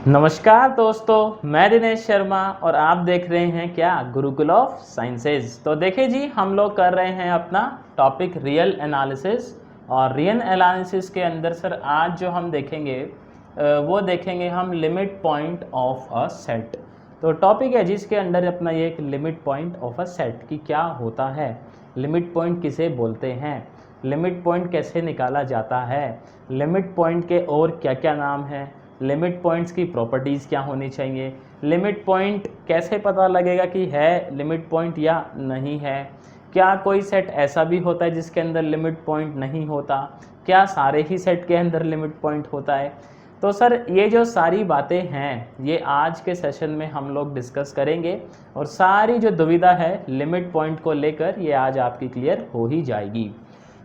नमस्कार दोस्तों, मैं दिनेश शर्मा और आप देख रहे हैं क्या गुरुकुल ऑफ साइंसेज। तो देखिए जी, हम लोग कर रहे हैं अपना टॉपिक रियल एनालिसिस। और रियल एनालिसिस के अंदर सर आज जो हम देखेंगे वो देखेंगे हम limit point of a set. तो टॉपिक है जिसके अंदर अपना ये एक limit point of a set की क्या होता है, लिमिट पॉइंट किसे बोलते हैं, लिमिट पॉइंट कैसे निकाला जाता है, लिमिट पॉइंट के और क्या क्या नाम हैं, लिमिट पॉइंट्स की प्रॉपर्टीज़ क्या होनी चाहिए, लिमिट पॉइंट कैसे पता लगेगा कि है लिमिट पॉइंट या नहीं है, क्या कोई सेट ऐसा भी होता है जिसके अंदर लिमिट पॉइंट नहीं होता, क्या सारे ही सेट के अंदर लिमिट पॉइंट होता है। तो सर ये जो सारी बातें हैं ये आज के सेशन में हम लोग डिस्कस करेंगे और सारी जो दुविधा है लिमिट पॉइंट को लेकर ये आज आपकी क्लियर हो ही जाएगी।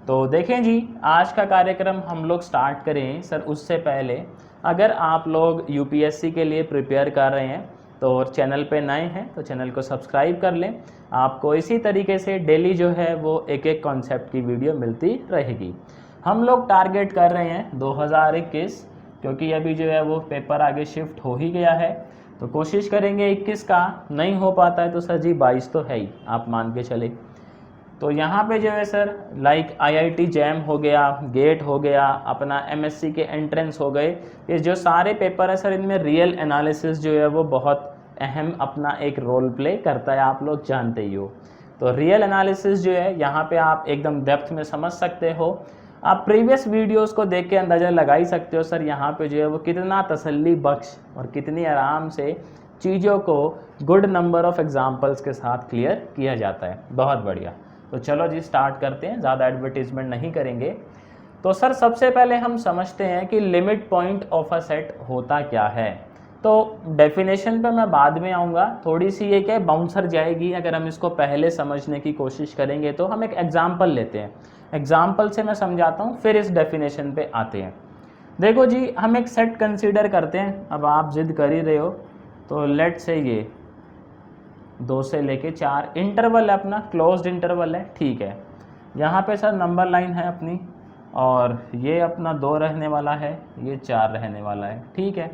तो देखें जी, आज का कार्यक्रम हम लोग स्टार्ट करें सर उससे पहले अगर आप लोग यूपीएससी के लिए प्रिपेयर कर रहे हैं तो और चैनल पे नए हैं तो चैनल को सब्सक्राइब कर लें। आपको इसी तरीके से डेली जो है वो एक एक कॉन्सेप्ट की वीडियो मिलती रहेगी। हम लोग टारगेट कर रहे हैं 2021, क्योंकि अभी जो है वो पेपर आगे शिफ्ट हो ही गया है। तो कोशिश करेंगे 21 का, नहीं हो पाता है तो सर जी 22 तो है ही, आप मान के चले। तो यहाँ पे जो है सर लाइक आईआईटी जैम हो गया, गेट हो गया, अपना एमएससी के एंट्रेंस हो गए, ये जो सारे पेपर है सर इनमें रियल एनालिसिस जो है वो बहुत अहम अपना एक रोल प्ले करता है, आप लोग जानते ही हो। तो रियल एनालिसिस जो है यहाँ पे आप एकदम डेप्थ में समझ सकते हो। आप प्रीवियस वीडियोस को देख के अंदाज़ा लगा ही सकते हो सर यहाँ पे जो है वो कितना तसल्ली बख्श और कितनी आराम से चीज़ों को गुड नंबर ऑफ एग्जाम्पल्स के साथ क्लियर किया जाता है। बहुत बढ़िया। तो चलो जी स्टार्ट करते हैं, ज़्यादा एडवर्टीजमेंट नहीं करेंगे। तो सर सबसे पहले हम समझते हैं कि limit point of a set होता क्या है। तो डेफिनेशन पे मैं बाद में आऊँगा, थोड़ी सी ये क्या बाउंसर जाएगी अगर हम इसको पहले समझने की कोशिश करेंगे। तो हम एक एग्जाम्पल लेते हैं, एग्जाम्पल से मैं समझाता हूँ, फिर इस डेफिनेशन पे आते हैं। देखो जी, हम एक सेट कंसीडर करते हैं, अब आप जिद कर ही रहे हो तो लेट से ये 2 से लेके 4 इंटरवल है, अपना क्लोज्ड इंटरवल है, ठीक है। यहाँ पे सर नंबर लाइन है अपनी और ये अपना 2 रहने वाला है, ये 4 रहने वाला है, ठीक है।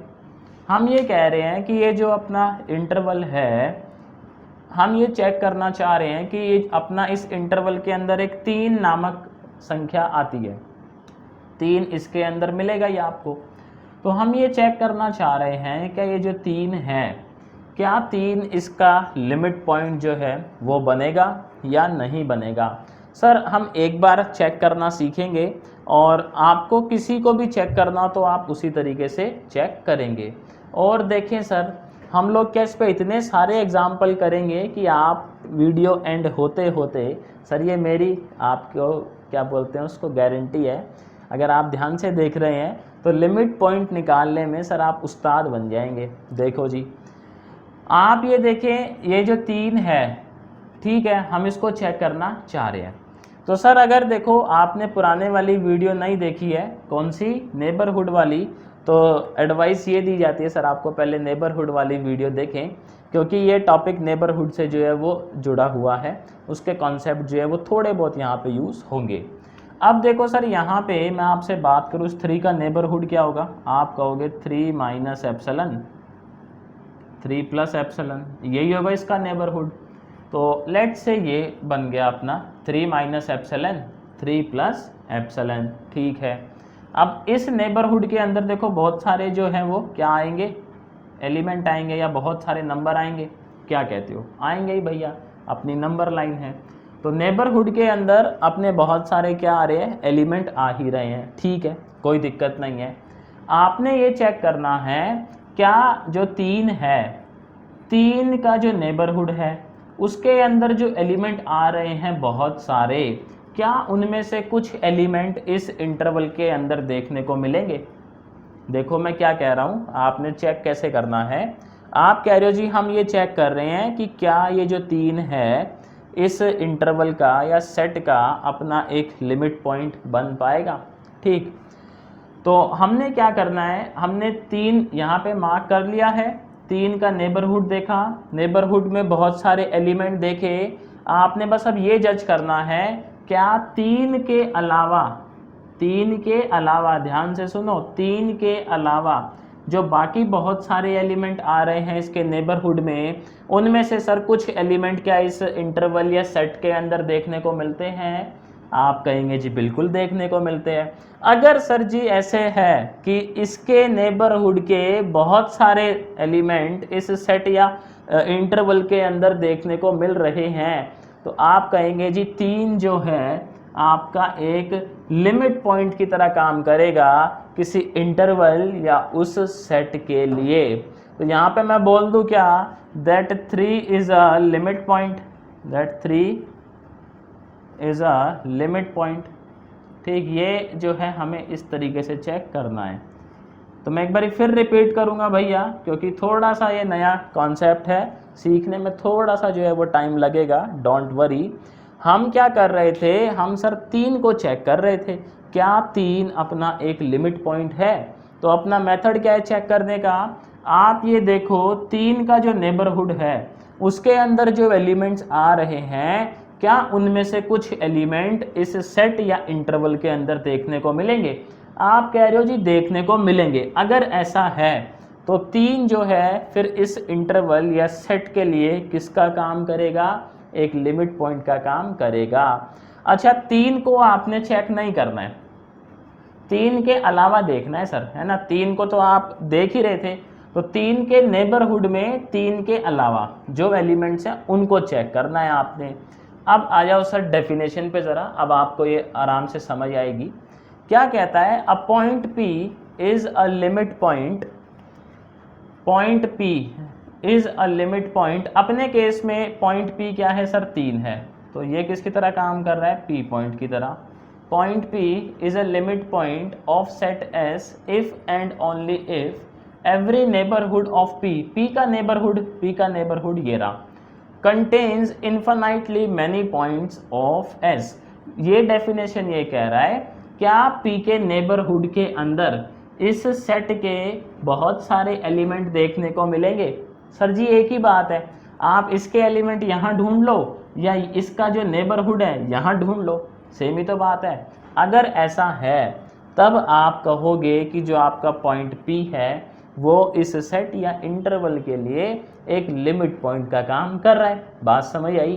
हम ये कह रहे हैं कि ये जो अपना इंटरवल है, हम ये चेक करना चाह रहे हैं कि ये अपना इस इंटरवल के अंदर एक 3 नामक संख्या आती है, 3 इसके अंदर मिलेगा ये आपको। तो हम ये चेक करना चाह रहे हैं क्या ये जो 3 है, क्या 3 इसका लिमिट पॉइंट जो है वो बनेगा या नहीं बनेगा। सर हम एक बार चेक करना सीखेंगे और आपको किसी को भी चेक करना तो आप उसी तरीके से चेक करेंगे। और देखें सर, हम लोग क्या इस पे इतने सारे एग्जाम्पल करेंगे कि आप वीडियो एंड होते होते, सर ये मेरी आपको क्या बोलते हैं उसको गारंटी है, अगर आप ध्यान से देख रहे हैं तो लिमिट पॉइंट निकालने में सर आप उस्ताद बन जाएंगे। देखो जी, आप ये देखें, ये जो 3 है, ठीक है, हम इसको चेक करना चाह रहे हैं। तो सर अगर देखो आपने पुराने वाली वीडियो नहीं देखी है, कौन सी, नेबरहुड वाली, तो एडवाइस ये दी जाती है सर आपको पहले नेबरहुड वाली वीडियो देखें, क्योंकि ये टॉपिक नेबरहुड से जो है वो जुड़ा हुआ है, उसके कॉन्सेप्ट जो है वो थोड़े बहुत यहाँ पे यूज़ होंगे। अब देखो सर यहाँ पे मैं आपसे बात करूँ इस 3 का नेबरहुड क्या होगा, आप कहोगे 3 माइनस एप्सिलन, 3 प्लस एप्सिलन, यही होगा इसका नेबरहुड। तो लेट से ये बन गया अपना 3 माइनस एप्सिलन, 3 प्लस एप्सिलन, ठीक है। अब इस नेबरहुड के अंदर देखो बहुत सारे जो हैं वो क्या आएंगे, एलिमेंट आएंगे या बहुत सारे नंबर आएंगे, क्या कहते हो, आएंगे ही भैया, अपनी नंबर लाइन है। तो नेबरहुड के अंदर अपने बहुत सारे क्या आ रहे हैं, एलिमेंट आ ही रहे हैं, ठीक है, कोई दिक्कत नहीं है। आपने ये चेक करना है क्या जो 3 है, 3 का जो नेबरहुड है उसके अंदर जो एलिमेंट आ रहे हैं बहुत सारे, क्या उनमें से कुछ एलिमेंट इस इंटरवल के अंदर देखने को मिलेंगे। देखो मैं क्या कह रहा हूँ, आपने चेक कैसे करना है, आप कह रहे हो जी हम ये चेक कर रहे हैं कि क्या ये जो 3 है इस इंटरवल का या सेट का अपना एक लिमिट पॉइंट बन पाएगा, ठीक। तो हमने क्या करना है, हमने 3 यहाँ पे मार्क कर लिया है, 3 का नेबरहुड देखा, नेबरहुड में बहुत सारे एलिमेंट देखे, आपने बस अब ये जज करना है क्या 3 के अलावा, 3 के अलावा, ध्यान से सुनो, 3 के अलावा जो बाकी बहुत सारे एलिमेंट आ रहे हैं इसके नेबरहुड में, उनमें से सर कुछ एलिमेंट क्या इस इंटरवल या सेट के अंदर देखने को मिलते हैं? आप कहेंगे जी बिल्कुल देखने को मिलते हैं। अगर सर जी ऐसे है कि इसके नेबरहुड के बहुत सारे एलिमेंट इस सेट या इंटरवल के अंदर देखने को मिल रहे हैं, तो आप कहेंगे जी 3 जो है आपका एक लिमिट पॉइंट की तरह काम करेगा किसी इंटरवल या उस सेट के लिए। तो यहाँ पे मैं बोल दूँ क्या, that 3 is a limit point, that 3 is a limit point. ठीक, ये जो है हमें इस तरीके से चेक करना है। तो मैं एक बार फिर रिपीट करूँगा भैया, क्योंकि थोड़ा सा ये नया कॉन्सेप्ट है, सीखने में थोड़ा सा जो है वो टाइम लगेगा, डोंट वरी। हम क्या कर रहे थे, हम सर 3 को चेक कर रहे थे, क्या 3 अपना एक लिमिट पॉइंट है? तो अपना मेथड क्या है चेक करने का, आप ये देखो 3 का जो नेबरहुड है उसके अंदर जो एलिमेंट्स आ रहे हैं, क्या उनमें से कुछ एलिमेंट इस सेट या इंटरवल के अंदर देखने को मिलेंगे? आप कह रहे हो जी देखने को मिलेंगे। अगर ऐसा है तो 3 जो है फिर इस इंटरवल या सेट के लिए किसका काम करेगा? एक लिमिट पॉइंट का काम करेगा। अच्छा, 3 को आपने चेक नहीं करना है, 3 के अलावा देखना है सर, है ना। 3 को तो आप देख ही रहे थे, तो 3 के नेबरहुड में 3 के अलावा जो एलिमेंट्स हैं उनको चेक करना है आपने। अब आ जाओ सर डेफिनेशन पे ज़रा, अब आपको ये आराम से समझ आएगी। क्या कहता है, a point P is a limit point, point P is a limit point. अपने केस में पॉइंट P क्या है सर? 3 है, तो ये किसकी तरह काम कर रहा है? P पॉइंट की तरह। Point P is a limit point of set S if and only if every neighbourhood of P का नेबरहुड ये रहा, contains infinitely many points of S। ये डेफिनेशन ये कह रहा है, क्या P के नेबरहुड के अंदर इस सेट के बहुत सारे एलिमेंट देखने को मिलेंगे? सर जी एक ही बात है, आप इसके एलिमेंट यहाँ ढूंढ लो या इसका जो नेबरहुड है यहाँ ढूंढ लो, सेम ही तो बात है। अगर ऐसा है तब आप कहोगे कि जो आपका पॉइंट P है वो इस सेट या इंटरवल के लिए एक लिमिट पॉइंट का काम कर रहा है। बात समझ आई?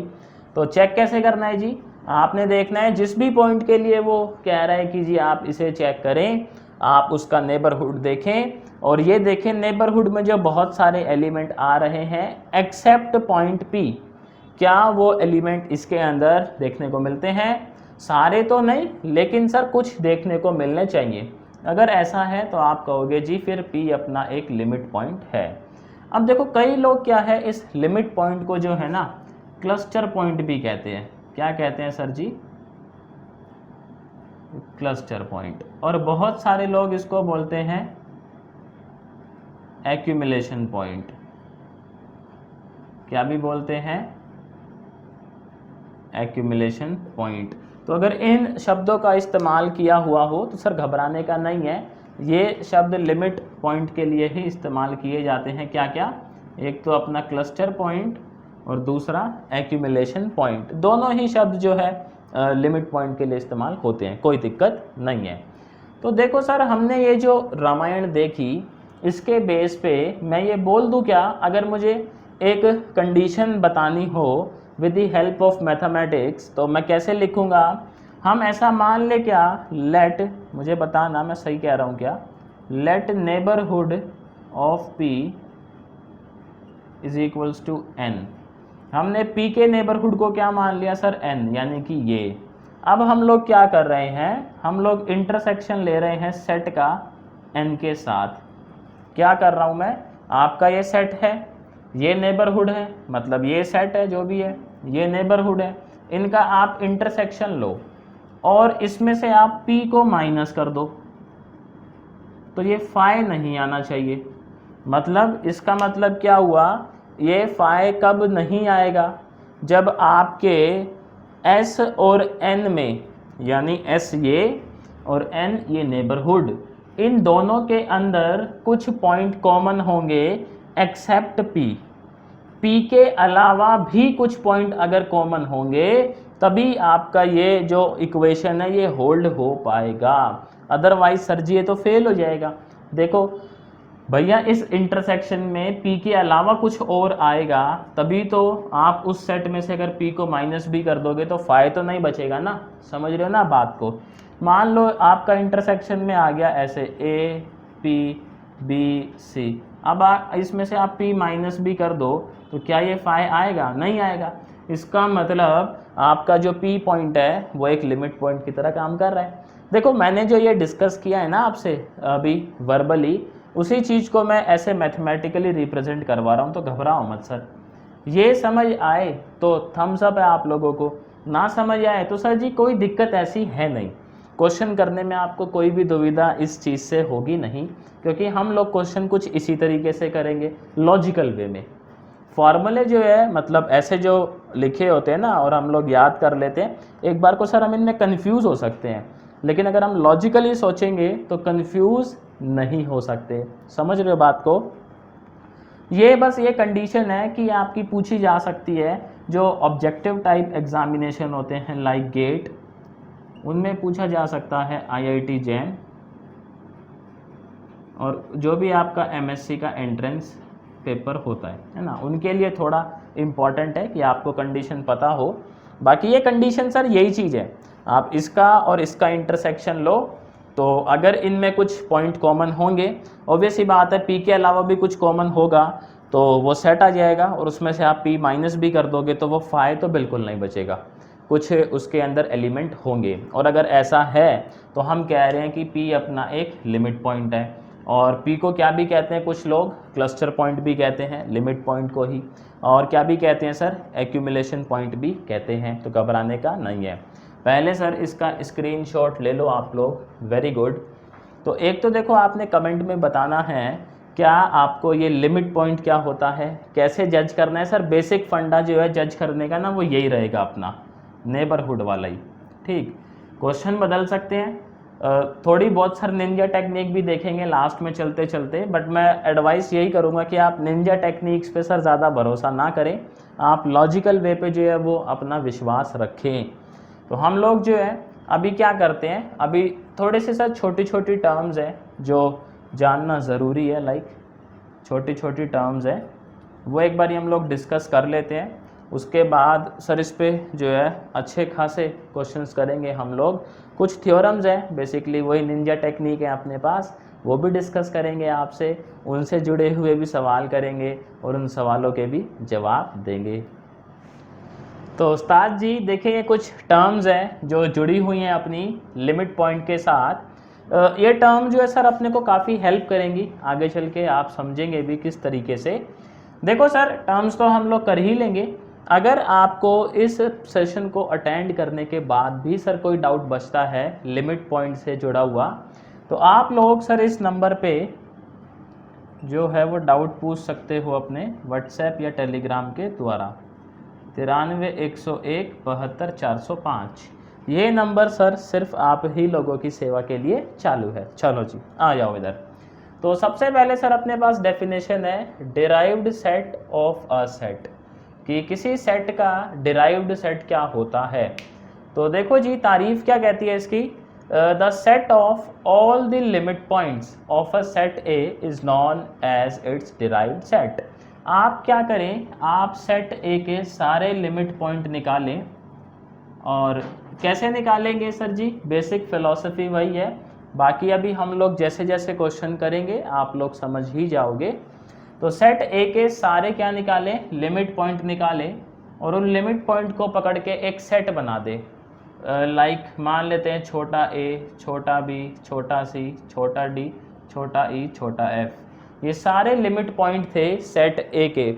तो चेक कैसे करना है जी, आपने देखना है जिस भी पॉइंट के लिए वो कह रहा है कि जी आप इसे चेक करें, आप उसका नेबरहुड देखें और ये देखें नेबरहुड में जो बहुत सारे एलिमेंट आ रहे हैं एक्सेप्ट पॉइंट P, क्या वो एलिमेंट इसके अंदर देखने को मिलते हैं? सारे तो नहीं, लेकिन सर कुछ देखने को मिलने चाहिए। अगर ऐसा है तो आप कहोगे जी फिर P अपना एक लिमिट पॉइंट है। अब देखो कई लोग क्या है इस लिमिट पॉइंट को जो है ना क्लस्टर पॉइंट भी कहते हैं। क्या कहते हैं सर जी? Cluster point. और बहुत सारे लोग इसको बोलते हैं एक्यूमुलेशन पॉइंट। क्या भी बोलते हैं? Accumulation point. तो अगर इन शब्दों का इस्तेमाल किया हुआ हो तो सर घबराने का नहीं है, ये शब्द लिमिट पॉइंट के लिए ही इस्तेमाल किए जाते हैं। क्या क्या? एक तो अपना क्लस्टर पॉइंट और दूसरा एक्यूमुलेशन पॉइंट। दोनों ही शब्द जो है लिमिट पॉइंट के लिए इस्तेमाल होते हैं, कोई दिक्कत नहीं है। तो देखो सर हमने ये जो रामायण देखी इसके बेस पे मैं ये बोल दूं क्या, अगर मुझे एक कंडीशन बतानी हो with the help of mathematics तो मैं कैसे लिखूंगा? हम ऐसा मान ले क्या, लेट, मुझे बताना मैं सही कह रहा हूँ क्या, let neighbourhood of P is equals to n। हमने P के नेबरहुड को क्या मान लिया सर? n, यानी कि ये। अब हम लोग क्या कर रहे हैं, हम लोग इंटरसेक्शन ले रहे हैं सेट का n के साथ। क्या कर रहा हूँ मैं, आपका ये सेट है, ये नेबरहुड है, मतलब ये सेट है जो भी है, ये नेबरहुड है, इनका आप इंटरसेक्शन लो और इसमें से आप P को माइनस कर दो, तो ये फाई नहीं आना चाहिए। मतलब इसका मतलब क्या हुआ, ये फाई कब नहीं आएगा? जब आपके S और N में, यानी S ये और N ये नेबरहुड, इन दोनों के अंदर कुछ पॉइंट कॉमन होंगे एक्सेप्ट P के अलावा भी कुछ पॉइंट अगर कॉमन होंगे तभी आपका ये जो इक्वेशन है ये होल्ड हो पाएगा, अदरवाइज सर जी ये तो फेल हो जाएगा। देखो भैया इस इंटरसेक्शन में P के अलावा कुछ और आएगा तभी तो आप उस सेट में से अगर P को माइनस भी कर दोगे तो फाई तो नहीं बचेगा ना, समझ रहे हो ना बात को। मान लो आपका इंटरसेक्शन में आ गया ऐसे A P B C, अब इसमें से आप P माइनस भी कर दो तो क्या ये फाई आएगा? नहीं आएगा। इसका मतलब आपका जो P पॉइंट है वो एक लिमिट पॉइंट की तरह काम कर रहा है। देखो मैंने जो ये डिस्कस किया है ना आपसे अभी वर्बली, उसी चीज़ को मैं ऐसे मैथमेटिकली रिप्रेजेंट करवा रहा हूँ, तो घबराओ मत सर। ये समझ आए तो थम्स अप है आप लोगों को, ना समझ आए तो सर जी कोई दिक्कत ऐसी है नहीं, क्वेश्चन करने में आपको कोई भी दुविधा इस चीज़ से होगी नहीं, क्योंकि हम लोग क्वेश्चन कुछ इसी तरीके से करेंगे लॉजिकल वे में। फॉर्मूले जो है मतलब ऐसे जो लिखे होते हैं ना और हम लोग याद कर लेते हैं, एक बार को सर हम इनमें कन्फ्यूज़ हो सकते हैं, लेकिन अगर हम लॉजिकली सोचेंगे तो कन्फ्यूज़ नहीं हो सकते। समझ रहे हो बात को? ये बस ये कंडीशन है कि आपकी पूछी जा सकती है, जो ऑब्जेक्टिव टाइप एग्जामिनेशन होते हैं लाइक गेट, उनमें पूछा जा सकता है IIT जैन, और जो भी आपका MSc का एंट्रेंस पेपर होता है ना, उनके लिए थोड़ा इम्पॉर्टेंट है कि आपको कंडीशन पता हो। बाकी ये कंडीशन सर यही चीज़ है, आप इसका और इसका इंटरसेक्शन लो तो अगर इनमें कुछ पॉइंट कॉमन होंगे, ऑब्वियस ही बात है P के अलावा भी कुछ कॉमन होगा तो वो सेट आ जाएगा, और उसमें से आप P माइनस भी कर दोगे तो वो फाई तो बिल्कुल नहीं बचेगा, कुछ उसके अंदर एलिमेंट होंगे। और अगर ऐसा है तो हम कह रहे हैं कि P अपना एक लिमिट पॉइंट है, और P को क्या भी कहते हैं कुछ लोग, क्लस्टर पॉइंट भी कहते हैं लिमिट पॉइंट को ही, और क्या भी कहते हैं सर, एक्यूमुलेशन पॉइंट भी कहते हैं। तो घबराने का नहीं है। पहले सर इसका स्क्रीनशॉट ले लो आप लोग, वेरी गुड। तो एक तो देखो आपने कमेंट में बताना है क्या आपको ये लिमिट पॉइंट क्या होता है, कैसे जज करना है। सर बेसिक फंडा जो है जज करने का ना वो यही रहेगा अपना, नेबरहुड वाला ही। ठीक, क्वेश्चन बदल सकते हैं थोड़ी बहुत सर, निंजा टेक्निक भी देखेंगे लास्ट में चलते चलते, बट मैं एडवाइस यही करूँगा कि आप निंजा टेक्निक्स पे सर ज़्यादा भरोसा ना करें, आप लॉजिकल वे पे जो है वो अपना विश्वास रखें। तो हम लोग जो है अभी क्या करते हैं, अभी थोड़े से सर छोटी छोटी टर्म्स हैं जो जानना ज़रूरी है, लाइक छोटी छोटी टर्म्स हैं वो एक बार हम लोग डिस्कस कर लेते हैं, उसके बाद सर इस पे जो है अच्छे खासे क्वेश्चंस करेंगे हम लोग। कुछ थ्योरम्स हैं बेसिकली वही निंजा टेक्निक है अपने पास, वो भी डिस्कस करेंगे आपसे, उनसे जुड़े हुए भी सवाल करेंगे और उन सवालों के भी जवाब देंगे। तो उस्ताद जी देखिए ये कुछ टर्म्स हैं जो जुड़ी हुई हैं अपनी लिमिट पॉइंट के साथ। ये टर्म जो है सर अपने को काफ़ी हेल्प करेंगी आगे चल के, आप समझेंगे भी किस तरीके से। देखो सर टर्म्स तो हम लोग कर ही लेंगे, अगर आपको इस सेशन को अटेंड करने के बाद भी सर कोई डाउट बचता है लिमिट पॉइंट से जुड़ा हुआ, तो आप लोग सर इस नंबर पे जो है वो डाउट पूछ सकते हो अपने व्हाट्सएप या टेलीग्राम के द्वारा, 93-101-72-405। ये नंबर सर सिर्फ आप ही लोगों की सेवा के लिए चालू है। चलो जी आ जाओ इधर। तो सबसे पहले सर अपने पास डेफिनेशन है derived set of a set, कि किसी सेट का डिराइव्ड सेट क्या होता है। तो देखो जी तारीफ क्या कहती है इसकी, the set of all the limit points of a set A is known as its derived set. आप क्या करें, आप सेट ए के सारे लिमिट पॉइंट निकालें, और कैसे निकालेंगे सर जी, बेसिक फिलॉसफी वही है, बाकी अभी हम लोग जैसे जैसे क्वेश्चन करेंगे आप लोग समझ ही जाओगे। तो सेट ए के सारे क्या निकालें, लिमिट पॉइंट निकालें, और उन लिमिट पॉइंट को पकड़ के एक सेट बना दे। लाइक मान लेते हैं छोटा ए, छोटा बी, छोटा सी, छोटा डी, छोटा ई, छोटा एफ, ये सारे लिमिट पॉइंट थे सेट ए के,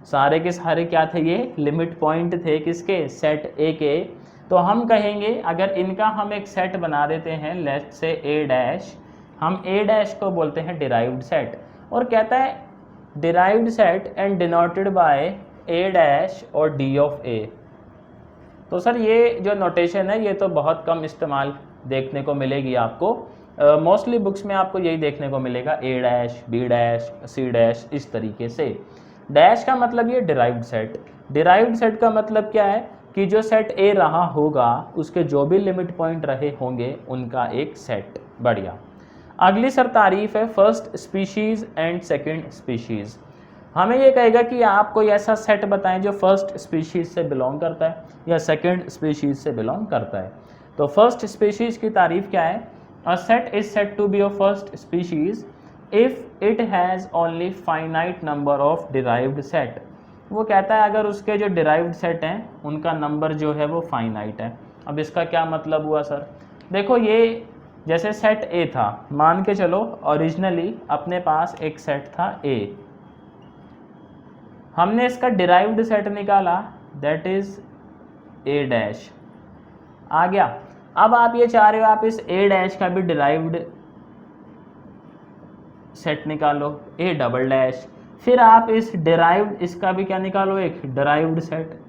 सारे के सारे क्या थे, ये लिमिट पॉइंट थे किसके, सेट ए के। तो हम कहेंगे अगर इनका हम एक सेट बना देते हैं, लेट्स से ए डैश, हम ए डैश को बोलते हैं डिराइव्ड सेट, और कहता है derived set and denoted by A dash और डी ऑफ ए। तो सर ये जो नोटेशन है ये तो बहुत कम इस्तेमाल देखने को मिलेगी आपको, मोस्टली बुक्स में आपको यही देखने को मिलेगा, A dash, B dash, C dash, इस तरीके से। डैश का मतलब ये डिराइव्ड सेट, डिराइव्ड सेट का मतलब क्या है कि जो सेट ए रहा होगा उसके जो भी लिमिट पॉइंट रहे होंगे उनका एक सेट। बढ़िया। अगली सर तारीफ है first species and second species. हमें ये कहेगा कि आप कोई ऐसा सेट बताएं जो फर्स्ट स्पीशीज़ से बिलोंग करता है या सेकंड स्पीशीज़ से बिलोंग करता है। तो फर्स्ट स्पीशीज़ की तारीफ क्या है? A set is said to be a first species if it has only finite number of derived set. वो कहता है अगर उसके जो डिराइव्ड सेट हैं उनका नंबर जो है वो फाइनाइट है। अब इसका क्या मतलब हुआ सर? देखो ये जैसे सेट ए था, मान के चलो ओरिजिनली अपने पास एक सेट था ए, हमने इसका डिराइव्ड सेट निकाला दैट इज ए डैश आ गया। अब आप ये चाह रहे हो आप इस ए डैश का भी डिराइव्ड सेट निकालो ए डबल डैश, फिर आप इस डिराइव्ड इसका भी क्या निकालो एक डिराइव्ड सेट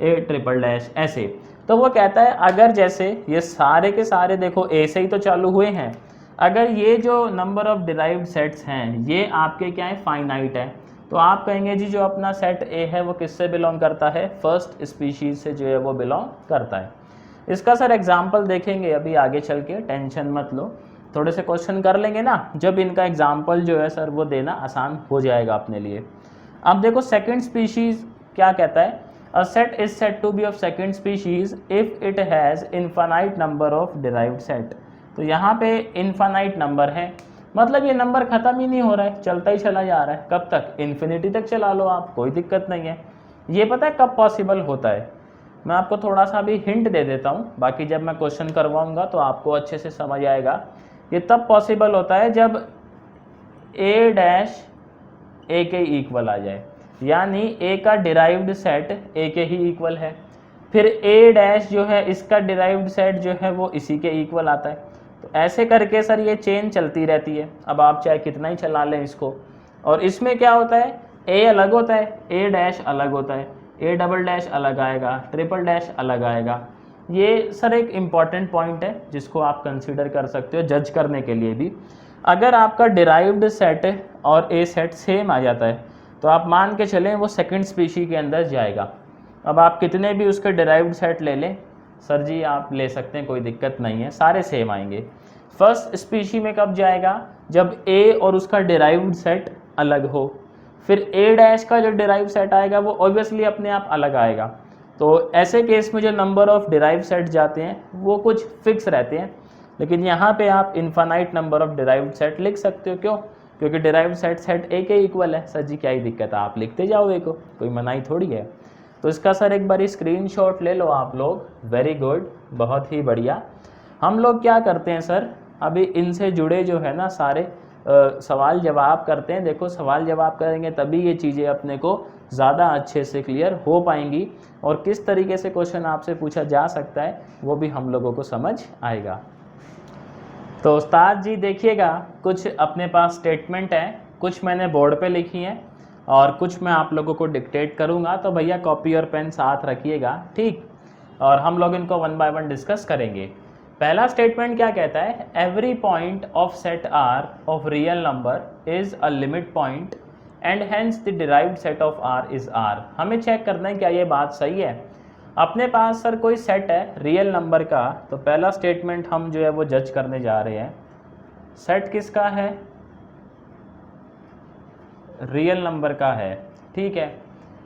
ए ट्रिपल डैश ऐसे। तो वो कहता है अगर जैसे ये सारे के सारे देखो ए से ही तो चालू हुए हैं, अगर ये जो नंबर ऑफ डिराइव्ड सेट्स हैं ये आपके क्या है फाइनाइट है, तो आप कहेंगे जी जो अपना सेट ए है वो किससे बिलोंग करता है? फर्स्ट स्पीशीज़ से जो है वो बिलोंग करता है। इसका सर एग्जाम्पल देखेंगे अभी आगे चल के, टेंशन मत लो, थोड़े से क्वेश्चन कर लेंगे ना, जब इनका एग्जाम्पल जो है सर वो देना आसान हो जाएगा अपने लिए। अब देखो सेकंड स्पीशीज़ क्या कहता है? A set is said to be of second species if it has infinite number of derived set. तो यहाँ पे इनफाइनाइट नंबर है, मतलब ये नंबर ख़त्म ही नहीं हो रहा है, चलता ही चला जा रहा है। कब तक? इन्फिनिटी तक चला लो आप, कोई दिक्कत नहीं है। ये पता है कब पॉसिबल होता है? मैं आपको थोड़ा सा अभी हिंट दे देता हूँ, बाकी जब मैं क्वेश्चन करवाऊँगा तो आपको अच्छे से समझ आएगा। ये तब पॉसिबल होता है जब ए डैश ए के इक्वल आ जाए, यानी ए का डिराइव्ड सेट ए के ही इक्वल है, फिर ए डैश जो है इसका डिराइव्ड सेट जो है वो इसी के इक्वल आता है। तो ऐसे करके सर ये चेन चलती रहती है, अब आप चाहे कितना ही चला लें इसको। और इसमें क्या होता है? ए अलग होता है, ए डैश अलग होता है, ए डबल डैश अलग आएगा, ट्रिपल डैश अलग आएगा। ये सर एक इम्पॉर्टेंट पॉइंट है जिसको आप कंसिडर कर सकते हो जज करने के लिए भी। अगर आपका डिराइव्ड सेट और ए सेट सेम आ जाता है तो आप मान के चलें वो सेकंड स्पीशी के अंदर जाएगा। अब आप कितने भी उसके डिराइव्ड सेट ले लें सर जी, आप ले सकते हैं, कोई दिक्कत नहीं है, सारे सेम आएंगे। फर्स्ट स्पीशी में कब जाएगा? जब ए और उसका डिराइव्ड सेट अलग हो, फिर ए डैश का जो डिराइव्ड सेट आएगा वो ऑब्वियसली अपने आप अलग आएगा। तो ऐसे केस में जो नंबर ऑफ डिराइव्ड सेट जाते हैं वो कुछ फिक्स रहते हैं, लेकिन यहाँ पे आप infinite number of derived set लिख सकते हो। क्यों? क्योंकि डिराइव्ड सेट सेट ए के इक्वल है। सर जी क्या ही दिक्कत है, आप लिखते जाओ ए को, कोई मनाही थोड़ी है। तो इसका सर एक बारी स्क्रीनशॉट ले लो आप लोग, वेरी गुड, बहुत ही बढ़िया। हम लोग क्या करते हैं सर, अभी इनसे जुड़े जो है ना सारे सवाल जवाब करते हैं। देखो सवाल जवाब करेंगे तभी ये चीज़ें अपने को ज़्यादा अच्छे से क्लियर हो पाएंगी, और किस तरीके से क्वेश्चन आपसे पूछा जा सकता है वो भी हम लोगों को समझ आएगा। तो उस्ताद जी देखिएगा, कुछ अपने पास स्टेटमेंट है, कुछ मैंने बोर्ड पे लिखी हैं और कुछ मैं आप लोगों को डिक्टेट करूंगा, तो भैया कॉपी और पेन साथ रखिएगा, ठीक। और हम लोग इनको वन बाय वन डिस्कस करेंगे। पहला स्टेटमेंट क्या कहता है? Every point of set R of real number is a limit point and hence the derived set of R is R. हमें चेक करना है क्या ये बात सही है। अपने पास सर कोई सेट है रियल नंबर का, तो पहला स्टेटमेंट हम जो है वो जज करने जा रहे हैं, सेट किसका है? रियल नंबर का है, ठीक है।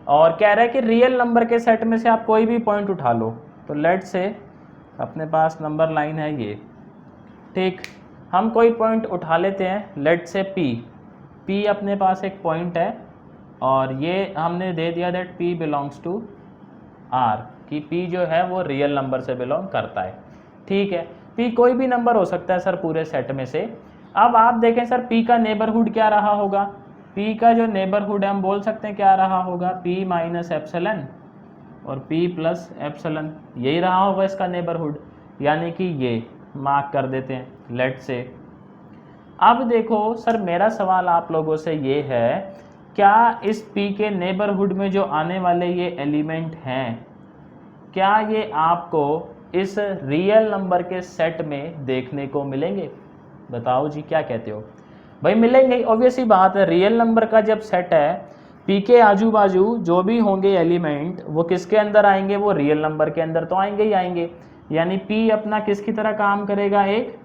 और कह रहा है कि रियल नंबर के सेट में से आप कोई भी पॉइंट उठा लो। तो लेट से अपने पास नंबर लाइन है ये, ठीक, हम कोई पॉइंट उठा लेते हैं, लेट से पी अपने पास एक पॉइंट है और ये हमने दे दिया that P belongs to R, कि पी जो है वो रियल नंबर से बिलोंग करता है, ठीक है। पी कोई भी नंबर हो सकता है सर पूरे सेट में से। अब आप देखें सर पी का नेबरहुड क्या रहा होगा? पी का जो नेबरहुड है हम बोल सकते हैं क्या रहा होगा? पी माइनस एप्सिलन और पी प्लस एप्सिलन, यही रहा होगा इसका नेबरहुड, यानी कि ये मार्क कर देते हैं लेट से। अब देखो सर मेरा सवाल आप लोगों से ये है, क्या इस पी के नेबरहुड में जो आने वाले ये एलिमेंट हैं, क्या ये आपको इस रियल नंबर के सेट में देखने को मिलेंगे? बताओ जी क्या कहते हो? भाई मिलेंगे, ऑब्वियस ही बात है। रियल नंबर का जब सेट है, पी के आजू बाजू जो भी होंगे एलिमेंट वो किसके अंदर आएंगे? वो रियल नंबर के अंदर तो आएंगे ही आएंगे। यानी पी अपना किसकी तरह काम करेगा? एक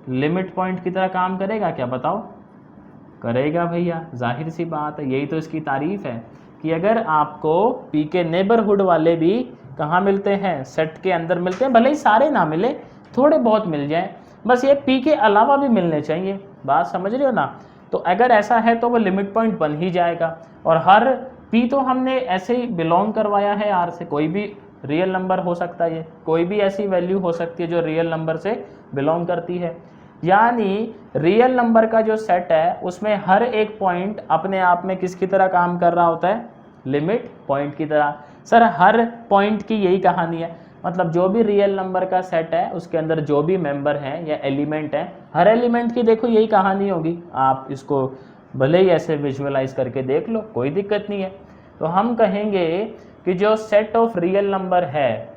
लिमिट पॉइंट की तरह काम करेगा क्या, बताओ? करेगा भैया, जाहिर सी बात है, यही तो इसकी तारीफ है कि अगर आपको पी के नेबरहुड वाले भी कहाँ मिलते हैं, सेट के अंदर मिलते हैं, भले ही सारे ना मिले, थोड़े बहुत मिल जाए, बस ये पी के अलावा भी मिलने चाहिए। बात समझ रहे हो ना? तो अगर ऐसा है तो वो लिमिट पॉइंट बन ही जाएगा। और हर पी तो हमने ऐसे ही बिलोंग करवाया है आर से, कोई भी रियल नंबर हो सकता है, कोई भी ऐसी वैल्यू हो सकती है जो रियल नंबर से बिलोंग करती है। यानी रियल नंबर का जो सेट है उसमें हर एक पॉइंट अपने आप में किसकी तरह काम कर रहा होता है, लिमिट पॉइंट की तरह। सर हर पॉइंट की यही कहानी है, मतलब जो भी रियल नंबर का सेट है उसके अंदर जो भी मेंबर हैं या एलिमेंट हैं, हर एलिमेंट की देखो यही कहानी होगी। आप इसको भले ही ऐसे विजुअलाइज करके देख लो, कोई दिक्कत नहीं है। तो हम कहेंगे कि जो सेट ऑफ रियल नंबर है,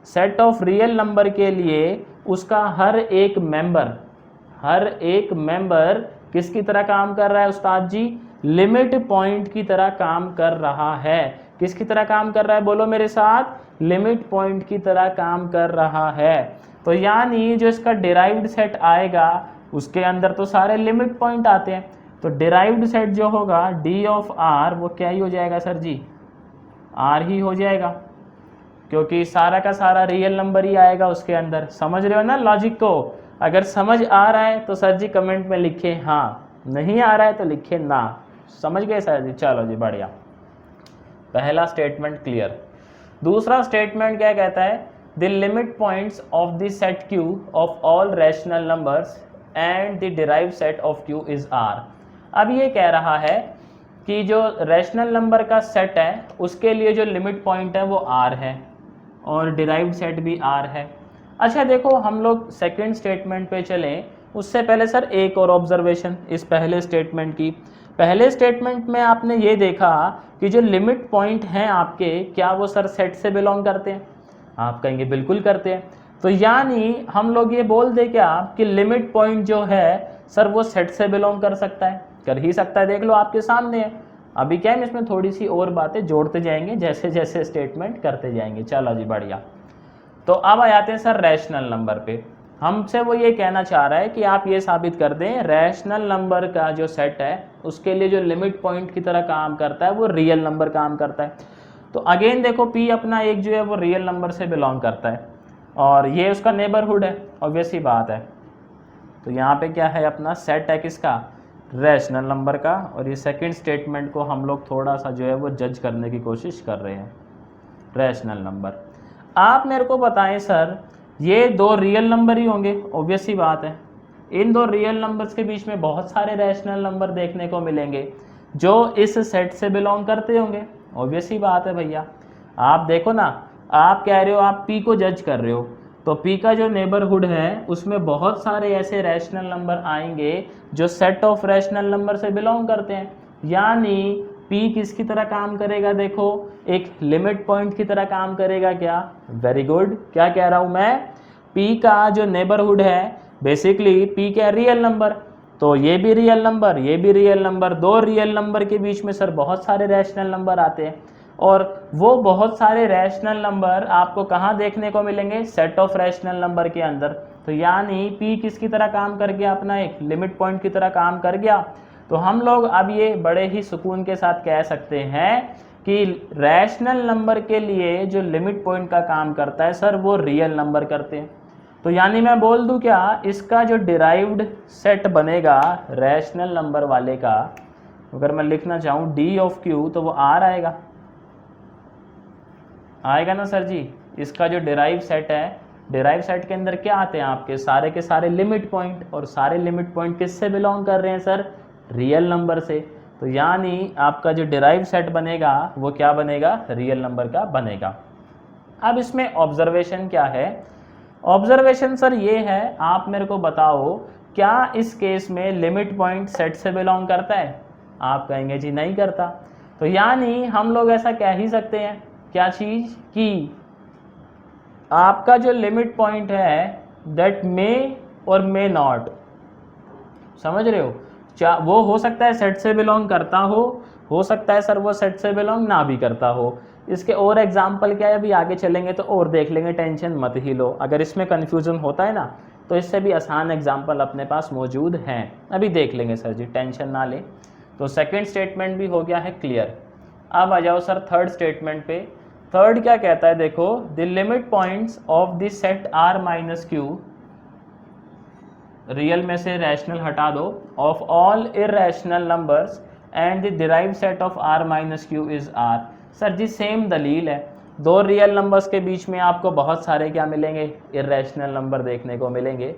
सेट ऑफ रियल नंबर के लिए उसका हर एक मेंबर किसकी तरह काम कर रहा है उस्ताद जी, लिमिट पॉइंट की तरह काम कर रहा है। किसकी तरह काम कर रहा है, बोलो मेरे साथ, लिमिट पॉइंट की तरह काम कर रहा है। तो यानी जो इसका डिराइव्ड सेट आएगा उसके अंदर तो सारे लिमिट पॉइंट आते हैं, तो डिराइव्ड सेट जो होगा डी ऑफ आर वो क्या ही हो जाएगा सर जी, आर ही हो जाएगा, क्योंकि सारा का सारा रियल नंबर ही आएगा उसके अंदर। समझ रहे हो ना लॉजिक को? अगर समझ आ रहा है तो सर जी कमेंट में लिखे हाँ, नहीं आ रहा है तो लिखे ना। समझ गए सर जी? चलो जी बढ़िया, पहला स्टेटमेंट क्लियर। दूसरा स्टेटमेंट क्या कहता है, the limit points of the set Q of all rational numbers and the derived set of Q is R. अब ये कह रहा है कि जो रैशनल नंबर का सेट है उसके लिए जो लिमिट पॉइंट है वो आर है और डिराइव्ड सेट भी आर है। अच्छा देखो, हम लोग सेकंड स्टेटमेंट पे चलें उससे पहले सर एक और ऑब्जर्वेशन इस पहले स्टेटमेंट की। पहले स्टेटमेंट में आपने ये देखा कि जो लिमिट पॉइंट हैं आपके, क्या वो सर सेट से बिलोंग करते हैं? आप कहेंगे बिल्कुल करते हैं। तो यानी हम लोग ये बोल दे क्या कि लिमिट पॉइंट जो है सर वो सेट से बिलोंग कर सकता है? कर ही सकता है, देख लो आपके सामने है। अभी क्या है, इसमें थोड़ी सी और बातें जोड़ते जाएंगे जैसे जैसे स्टेटमेंट करते जाएंगे। चलो जी बढ़िया। तो अब आ जाते हैं सर रैशनल नंबर पे। हमसे वो ये कहना चाह रहा है कि आप ये साबित कर दें रैशनल नंबर का जो सेट है उसके लिए जो लिमिट पॉइंट की तरह काम करता है वो रियल नंबर काम करता है। तो अगेन देखो, पी अपना एक जो है वो रियल नंबर से बिलोंग करता है और ये उसका नेबरहुड है, ऑब्वियस ही बात है। तो यहाँ पे क्या है, अपना सेट है किसका, रैशनल नंबर का। और ये सेकंड स्टेटमेंट को हम लोग थोड़ा सा जो है वो जज करने की कोशिश कर रहे हैं। रैशनल नंबर, आप मेरे को बताएं सर, ये दो रियल नंबर ही होंगे, ऑब्वियस ही बात है। इन दो रियल नंबर्स के बीच में बहुत सारे रैशनल नंबर देखने को मिलेंगे जो इस सेट से बिलोंग करते होंगे, ऑब्वियस ही बात है भैया। आप देखो ना, आप कह रहे हो आप पी को जज कर रहे हो, तो पी का जो नेबरहुड है उसमें बहुत सारे ऐसे रैशनल नंबर आएंगे जो सेट ऑफ रैशनल नंबर से बिलोंग करते हैं। यानी पी किसकी तरह काम करेगा, देखो एक लिमिट पॉइंट की तरह काम करेगा। क्या, वेरी गुड, क्या कह रहा हूं मैं, पी का जो नेबरहुड है बेसिकली पी क्या, रियल नंबर। तो ये भी रियल नंबर, ये भी रियल नंबर, दो रियल नंबर के बीच में सर बहुत सारे रैशनल नंबर आते हैं और वो बहुत सारे रैशनल नंबर आपको कहाँ देखने को मिलेंगे, सेट ऑफ रैशनल नंबर के अंदर। तो यानी पी किसकी तरह काम कर गया, अपना एक लिमिट पॉइंट की तरह काम कर गया। तो हम लोग अब ये बड़े ही सुकून के साथ कह सकते हैं कि रैशनल नंबर के लिए जो लिमिट पॉइंट का काम करता है सर वो रियल नंबर करते हैं। तो यानी मैं बोल दूं क्या, इसका जो डिराइव्ड सेट बनेगा रैशनल नंबर वाले का, अगर मैं लिखना चाहूँ डी ऑफ क्यू, तो वो आर आएगा, आएगा ना सर जी। इसका जो डिराइव सेट है, डिराइव सेट के अंदर क्या आते हैं आपके, सारे के सारे लिमिट पॉइंट, और सारे लिमिट पॉइंट किससे बिलोंग कर रहे हैं सर, रियल नंबर से। तो यानी आपका जो डिराइव सेट बनेगा वो क्या बनेगा, रियल नंबर का बनेगा। अब इसमें ऑब्जर्वेशन क्या है, ऑब्जर्वेशन सर ये है, आप मेरे को बताओ क्या इस केस में लिमिट पॉइंट सेट से बिलोंग करता है? आप कहेंगे जी नहीं करता। तो यानी हम लोग ऐसा कह ही सकते हैं, क्या चीज, कि आपका जो लिमिट पॉइंट है दैट मे और मे नॉट, समझ रहे हो, वो हो सकता है सेट से बिलोंग करता हो सकता है सर वो सेट से बिलोंग ना भी करता हो। इसके और एग्जाम्पल क्या है, अभी आगे चलेंगे तो और देख लेंगे, टेंशन मत ही लो। अगर इसमें कन्फ्यूजन होता है ना तो इससे भी आसान एग्जाम्पल अपने पास मौजूद हैं, अभी देख लेंगे सर जी, टेंशन ना लें। तो सेकंड स्टेटमेंट भी हो गया है क्लियर। अब आ जाओ सर थर्ड स्टेटमेंट पे। थर्ड क्या कहता है, देखो, the limit points of the set R minus Q, real में से रैशनल हटा दो, of all irrational numbers and the derived set of R minus Q is R. Sir ji same दलील है, दो रियल नंबर्स के बीच में आपको बहुत सारे क्या मिलेंगे, इरेशनल नंबर देखने को मिलेंगे।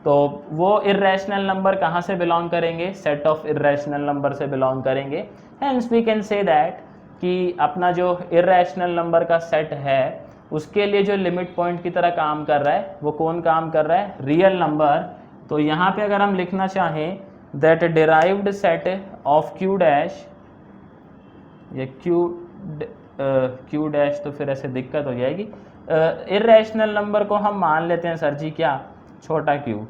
तो वो इरेशनल नंबर कहाँ से बिलोंग करेंगे, सेट ऑफ इरेशनल नंबर से बिलोंग करेंगे। Hence we can say that कि अपना जो इरेशनल नंबर का सेट है उसके लिए जो लिमिट पॉइंट की तरह काम कर रहा है वो कौन काम कर रहा है, रियल नंबर। तो यहाँ पे अगर हम लिखना चाहें that derived set of Q dash, ये क्यू डैश तो फिर ऐसे दिक्कत हो जाएगी, इरेशनल नंबर को हम मान लेते हैं सर जी क्या, छोटा क्यू,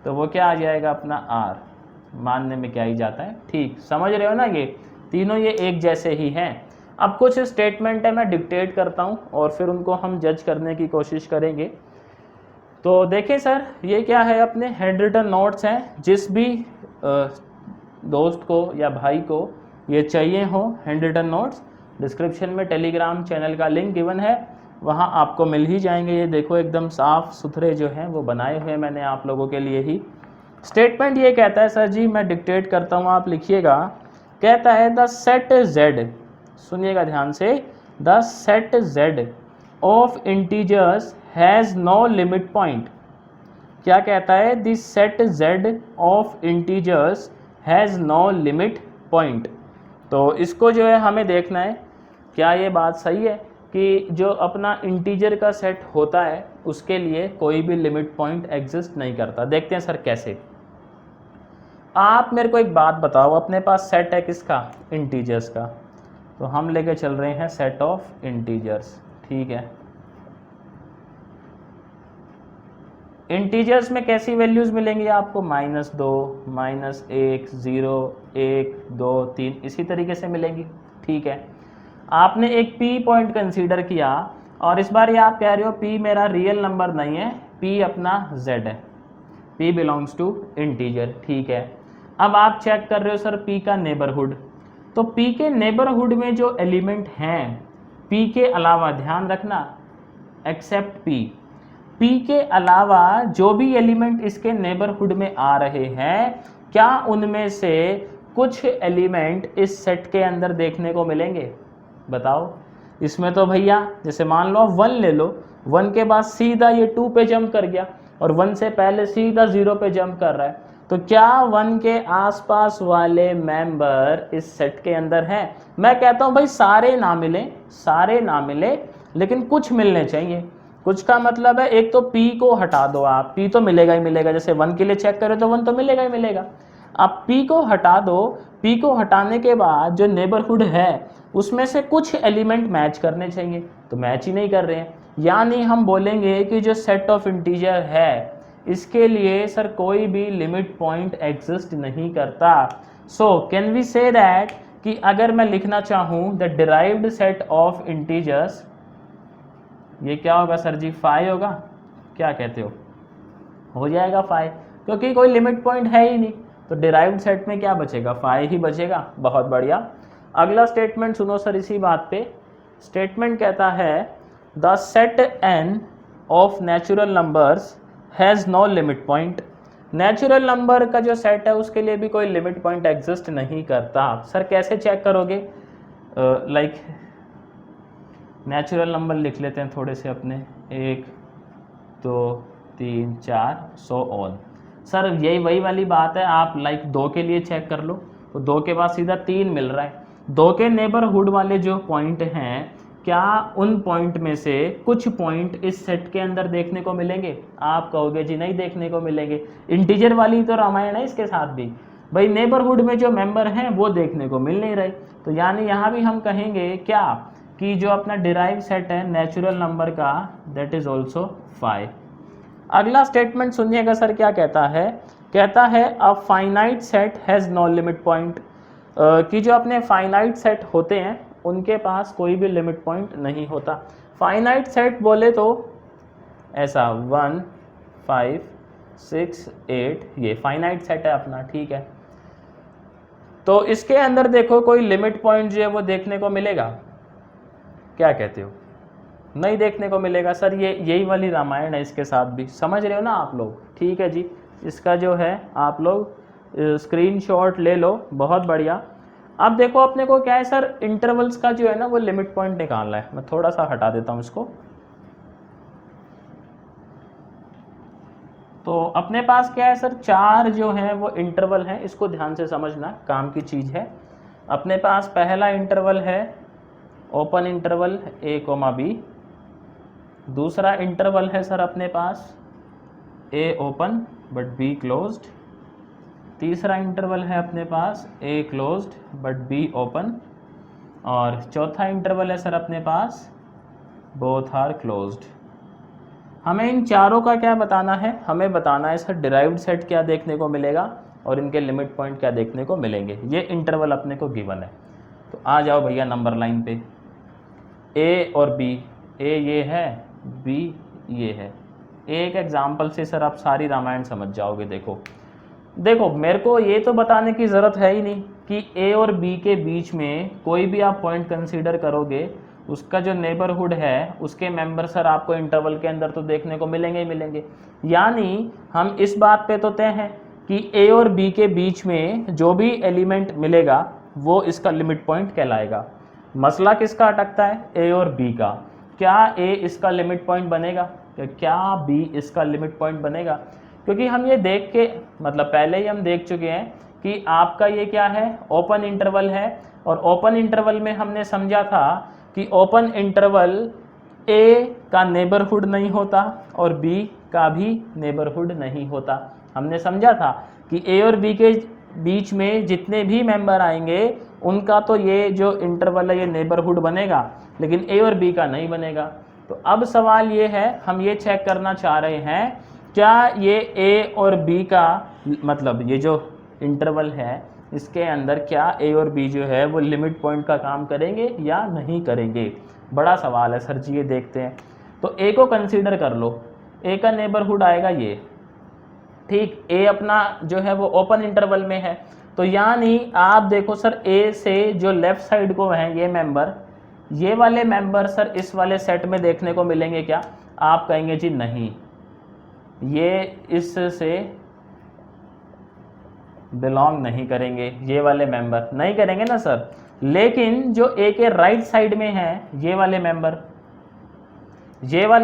तो वो क्या आ जाएगा अपना आर, मानने में क्या ही जाता है, ठीक समझ रहे हो ना, ये तीनों ये एक जैसे ही हैं। अब कुछ स्टेटमेंट है मैं डिक्टेट करता हूँ और फिर उनको हम जज करने की कोशिश करेंगे। तो देखें सर, ये क्या है, अपने हैंड रिटन नोट्स हैं, जिस भी दोस्त को या भाई को ये चाहिए हो हैंड रिटन नोट्स, डिस्क्रिप्शन में टेलीग्राम चैनल का लिंक गिवन है, वहाँ आपको मिल ही जाएंगे। ये देखो एकदम साफ़ सुथरे जो हैं वो बनाए हुए मैंने आप लोगों के लिए ही। स्टेटमेंट ये कहता है सर जी, मैं डिक्टेट करता हूँ आप लिखिएगा, कहता है द सेट जेड, सुनिएगा ध्यान से, the set Z of integers has no limit point. क्या कहता है, the set Z of integers has no limit point. तो इसको जो है हमें देखना है क्या ये बात सही है कि जो अपना इंटीजर का सेट होता है उसके लिए कोई भी लिमिट पॉइंट एग्जिस्ट नहीं करता। देखते हैं सर कैसे। आप मेरे को एक बात बताओ, अपने पास सेट है किसका, इंटीजर्स का, तो हम लेके चल रहे हैं सेट ऑफ इंटीजर्स, ठीक है। इंटीजर्स में कैसी वैल्यूज़ मिलेंगी आपको, -2, -1, 0, 1, 2, 3, इसी तरीके से मिलेंगी, ठीक है। आपने एक p पॉइंट कंसीडर किया और इस बार ये आप कह रहे हो p मेरा रियल नंबर नहीं है, p अपना z है, p बिलोंग्स टू इंटीजर, ठीक है। अब आप चेक कर रहे हो सर p का नेबरहुड, तो p के नेबरहुड में जो एलिमेंट हैं p के अलावा, ध्यान रखना, एक्सेप्ट p के अलावा जो भी एलिमेंट इसके नेबरहुड में आ रहे हैं, क्या उनमें से कुछ एलिमेंट इस सेट के अंदर देखने को मिलेंगे, बताओ। इसमें तो भैया जैसे मान लो 1 ले लो, 1 के बाद सीधा ये 2 पे जंप कर गया और 1 से पहले सीधा 0 पे जंप कर रहा है, तो क्या 1 के आसपास वाले मेंबर इस सेट के अंदर हैं? मैं कहता हूं भाई सारे ना मिले लेकिन कुछ मिलने चाहिए। कुछ का मतलब है एक तो p को हटा दो आप, p तो मिलेगा ही मिलेगा, जैसे 1 के लिए चेक करो तो 1 तो मिलेगा ही मिलेगा। अब p को हटा दो, p को हटाने के बाद जो नेबरहुड है उसमें से कुछ एलिमेंट मैच करने चाहिए, तो मैच ही नहीं कर रहे हैं, यानी हम बोलेंगे कि जो सेट ऑफ इंटीजर है इसके लिए सर कोई भी लिमिट पॉइंट एग्जिस्ट नहीं करता। So can we say that कि अगर मैं लिखना चाहूँ the derived set of integers, ये क्या होगा सर जी, 5 होगा, क्या कहते हो जाएगा 5, क्योंकि कोई लिमिट पॉइंट है ही नहीं, तो डिराइव्ड सेट में क्या बचेगा, 5 ही बचेगा। बहुत बढ़िया। अगला स्टेटमेंट सुनो सर इसी बात पे। स्टेटमेंट कहता है the set n of natural numbers has no limit point. Natural number का जो सेट है उसके लिए भी कोई लिमिट पॉइंट एग्जिस्ट नहीं करता। सर कैसे चेक करोगे, लाइक नेचुरल नंबर लिख लेते हैं थोड़े से अपने, 1, 2, 3, 4 सो ऑन। सर यही वही वाली बात है, आप लाइक 2 के लिए चेक कर लो, तो 2 के बाद सीधा 3 मिल रहा है। 2 के नेबरहुड वाले जो पॉइंट हैं, क्या उन पॉइंट में से कुछ पॉइंट इस सेट के अंदर देखने को मिलेंगे? आप कहोगे जी नहीं देखने को मिलेंगे, इंटीजर वाली तो रामायण है इसके साथ भी, भाई नेबरहुड में जो मेंबर हैं वो देखने को मिल नहीं रहे, तो यानी यहाँ भी हम कहेंगे क्या कि जो अपना डिराइव सेट है नेचुरल नंबर का, दैट इज ऑल्सो 5। अगला स्टेटमेंट सुनिएगा सर क्या कहता है, कहता है a finite set has no limit point, कि जो अपने फाइनाइट सेट होते हैं उनके पास कोई भी लिमिट पॉइंट नहीं होता। फाइनाइट सेट बोले तो ऐसा 1, 5, 6 8, ये फाइनाइट सेट है अपना, ठीक है। तो इसके अंदर देखो कोई लिमिट पॉइंट जो है वो देखने को मिलेगा, क्या कहते हो? नहीं देखने को मिलेगा सर, ये यही वाली रामायण है, इसके साथ भी समझ रहे हो ना आप लोग? ठीक है जी, इसका जो है आप लोग स्क्रीनशॉट ले लो, बहुत बढ़िया। अब देखो अपने को क्या है सर, इंटरवल्स का जो है ना वो लिमिट पॉइंट निकालना है। मैं थोड़ा सा हटा देता हूँ इसको। तो अपने पास क्या है सर, 4 जो है वो इंटरवल हैं, इसको ध्यान से समझना, काम की चीज़ है। अपने पास पहला इंटरवल है ओपन इंटरवल a, b। दूसरा इंटरवल है सर अपने पास a open but b closed. तीसरा इंटरवल है अपने पास a closed but b open. और चौथा इंटरवल है सर अपने पास बोथ आर क्लोज्ड। हमें इन चारों का क्या बताना है? हमें बताना है सर डिराइव्ड सेट क्या देखने को मिलेगा और इनके लिमिट पॉइंट क्या देखने को मिलेंगे। ये इंटरवल अपने को गिवन है। तो आ जाओ भैया नंबर लाइन पे, a और b, a ये है, b ये है। एक एग्जाम्पल से सर आप सारी रामायण समझ जाओगे। देखो मेरे को ये तो बताने की ज़रूरत है ही नहीं कि a और b के बीच में कोई भी आप पॉइंट कंसीडर करोगे, उसका जो नेबरहुड है उसके मेंबर सर आपको इंटरवल के अंदर तो देखने को मिलेंगे ही मिलेंगे। यानी हम इस बात पे तो तय हैं कि a और b के बीच में जो भी एलिमेंट मिलेगा वो इसका लिमिट पॉइंट कहलाएगा। मसला किसका अटकता है? a और b का। क्या a इसका लिमिट पॉइंट बनेगा? क्या b इसका लिमिट पॉइंट बनेगा? क्योंकि हम ये देख के मतलब पहले ही हम देख चुके हैं कि आपका ये क्या है, ओपन इंटरवल है। और ओपन इंटरवल में हमने समझा था कि ओपन इंटरवल a का नेबरहुड नहीं होता और b का भी नेबरहुड नहीं होता। हमने समझा था कि a और b के बीच में जितने भी मेंबर आएंगे उनका तो ये जो इंटरवल है ये नेबरहुड बनेगा, लेकिन a और b का नहीं बनेगा। तो अब सवाल ये है, हम ये चेक करना चाह रहे हैं क्या ये a और b का मतलब ये जो इंटरवल है इसके अंदर क्या a और b जो है वो लिमिट पॉइंट का काम करेंगे या नहीं करेंगे। बड़ा सवाल है सर जी, ये देखते हैं। तो a को कंसीडर कर लो, a का नेबरहुड आएगा ये, ठीक। a अपना जो है वो ओपन इंटरवल में है, तो यानी आप देखो सर a से जो लेफ्ट साइड को है ये मेंबर, ये वाले मेंबर सर इस वाले सेट में देखने को मिलेंगे क्या? आप कहेंगे जी नहीं, ये इससे बिलोंग नहीं करेंगे, ये वाले मेंबर नहीं करेंगे ना सर। लेकिन जो a के राइट साइड में है ये वाले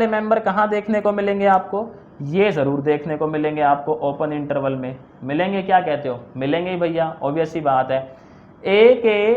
मेंबर कहाँ देखने को मिलेंगे आपको? ये ज़रूर देखने को मिलेंगे आपको ओपन इंटरवल में। मिलेंगे, क्या कहते हो? मिलेंगे ही भैया, ऑब्वियस सी बात है। a के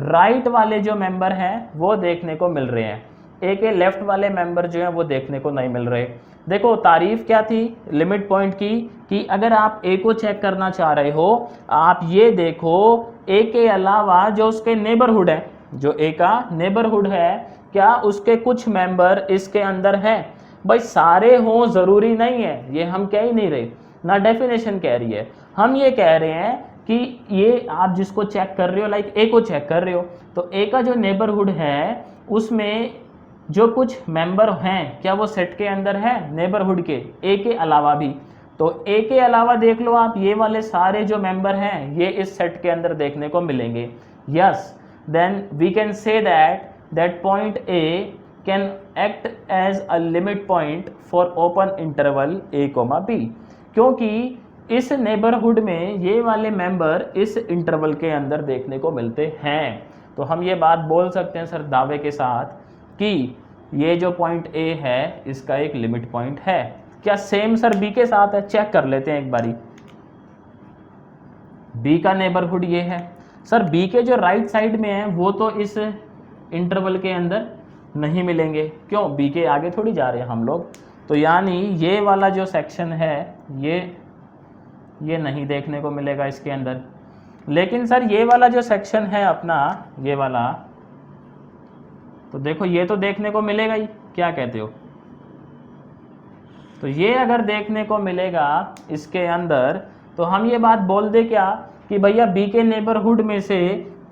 राइट वाले जो मेंबर हैं वो देखने को मिल रहे हैं, a के लेफ्ट वाले मेंबर जो हैं वो देखने को नहीं मिल रहे। देखो तारीफ क्या थी लिमिट पॉइंट की कि अगर आप a को चेक करना चाह रहे हो, आप ये देखो a के अलावा जो उसके नेबरहुड है, जो a का नेबरहुड है, क्या उसके कुछ मेंबर इसके अंदर है? भाई सारे हों ज़रूरी नहीं है, ये हम कह ही नहीं रहे, ना डेफिनेशन कह रही है। हम ये कह रहे हैं कि ये आप जिसको चेक कर रहे हो, लाइक a को चेक कर रहे हो, तो a का जो नेबरहुड है उसमें जो कुछ मेंबर हैं क्या वो सेट के अंदर है नेबरहुड के, a के अलावा भी। तो a के अलावा देख लो आप, ये वाले सारे जो मेंबर हैं ये इस सेट के अंदर देखने को मिलेंगे। Yes, then we can say that point a can act as a limit point for open interval a, b, क्योंकि इस नेबरहुड में ये वाले मेंबर इस इंटरवल के अंदर देखने को मिलते हैं। तो हम ये बात बोल सकते हैं सर दावे के साथ कि ये जो पॉइंट A है इसका एक लिमिट पॉइंट है। क्या सेम सर B के साथ है? चेक कर लेते हैं एक बारी। B का नेबरहुड ये है सर, B के जो राइट साइड में है वो तो इस इंटरवल के अंदर नहीं मिलेंगे, क्यों? B के आगे थोड़ी जा रहे हैं हम लोग। तो यानी ये वाला जो सेक्शन है ये नहीं देखने को मिलेगा इसके अंदर। लेकिन सर ये वाला जो सेक्शन है अपना, ये वाला, तो देखो ये तो देखने को मिलेगा ही, क्या कहते हो? तो ये अगर देखने को मिलेगा इसके अंदर, तो हम ये बात बोल दे क्या कि भैया B के नेबरहुड में से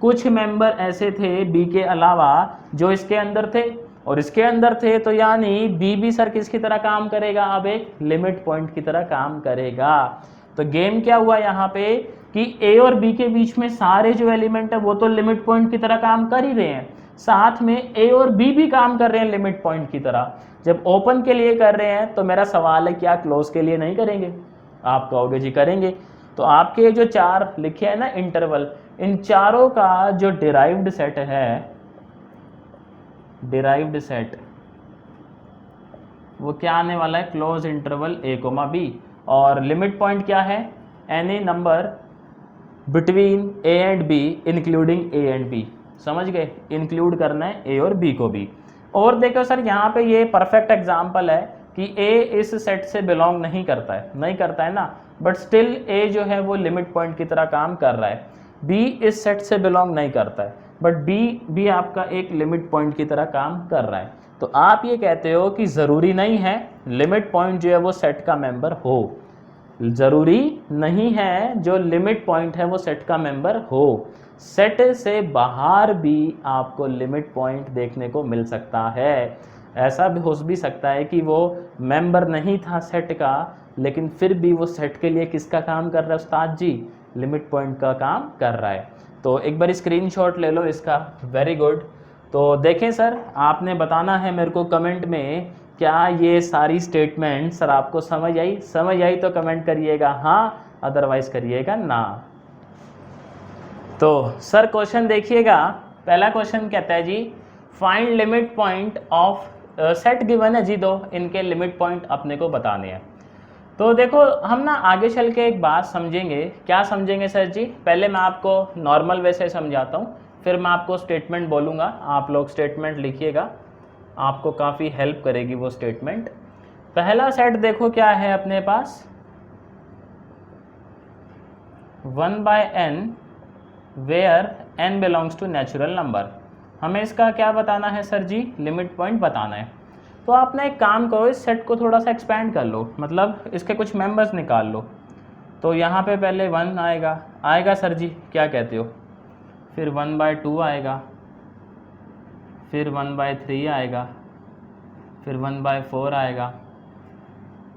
कुछ मेंबर ऐसे थे B के अलावा जो इसके अंदर थे। और इसके अंदर थे, तो यानी बी भी सर किसकी तरह काम करेगा, अब एक लिमिट पॉइंट की तरह काम करेगा। तो गेम क्या हुआ यहाँ पे कि ए और बी के बीच में सारे जो एलिमेंट है वो तो लिमिट पॉइंट की तरह काम कर ही रहे हैं, साथ में ए और बी भी काम कर रहे हैं लिमिट पॉइंट की तरह। जब ओपन के लिए कर रहे हैं तो मेरा सवाल है क्या क्लोज के लिए नहीं करेंगे? आप कहोगे जी करेंगे। तो आपके जो चार लिखे हैं ना इंटरवल, इन चारों का जो डिराइव्ड सेट है, डिराइव्ड सेट, वो क्या आने वाला है, close interval A comma B. और लिमिट पॉइंट क्या है, any number between A and B including A and B. समझ गए, इंक्लूड करना है ए और बी को भी। और देखो सर यहाँ पे ये परफेक्ट एग्जांपल है कि ए इस सेट से बिलोंग नहीं करता है ना, बट स्टिल ए जो है वो लिमिट पॉइंट की तरह काम कर रहा है। बी इस सेट से बिलोंग नहीं करता है, बट बी भी आपका एक लिमिट पॉइंट की तरह काम कर रहा है। तो आप ये कहते हो कि ज़रूरी नहीं है लिमिट पॉइंट जो है वो सेट का मेंबर हो, ज़रूरी नहीं है जो लिमिट पॉइंट है वो सेट का मेंबर हो। सेट से बाहर भी आपको लिमिट पॉइंट देखने को मिल सकता है। ऐसा भी हो भी सकता है कि वो मेंबर नहीं था सेट का, लेकिन फिर भी वो सेट के लिए किसका काम कर रहा है उस्ताद जी, लिमिट पॉइंट का काम कर रहा है। तो एक बार स्क्रीनशॉट ले लो इसका, वेरी गुड। तो देखें सर, आपने बताना है मेरे को कमेंट में, क्या ये सारी स्टेटमेंट सर आपको समझ आई तो कमेंट करिएगा हाँ, अदरवाइज करिएगा ना। तो सर क्वेश्चन देखिएगा, पहला क्वेश्चन कहता है जी find limit point of set given है जी, दो इनके लिमिट पॉइंट अपने को बताने हैं। तो देखो हम ना आगे चल के एक बात समझेंगे, क्या समझेंगे सर जी, पहले मैं आपको नॉर्मल वे से समझाता हूँ, फिर मैं आपको स्टेटमेंट बोलूँगा, आप लोग स्टेटमेंट लिखिएगा, आपको काफ़ी हेल्प करेगी वो स्टेटमेंट। पहला सेट देखो क्या है अपने पास, 1/n where n belongs to natural number. हमें इसका क्या बताना है सर जी, लिमिट पॉइंट बताना है। तो आपने एक काम करो, इस सेट को थोड़ा सा एक्सपेंड कर लो, मतलब इसके कुछ मेंबर्स निकाल लो। तो यहाँ पे पहले 1 आएगा सर जी, क्या कहते हो, फिर 1/2 आएगा, फिर 1/3 आएगा, फिर 1/4 आएगा,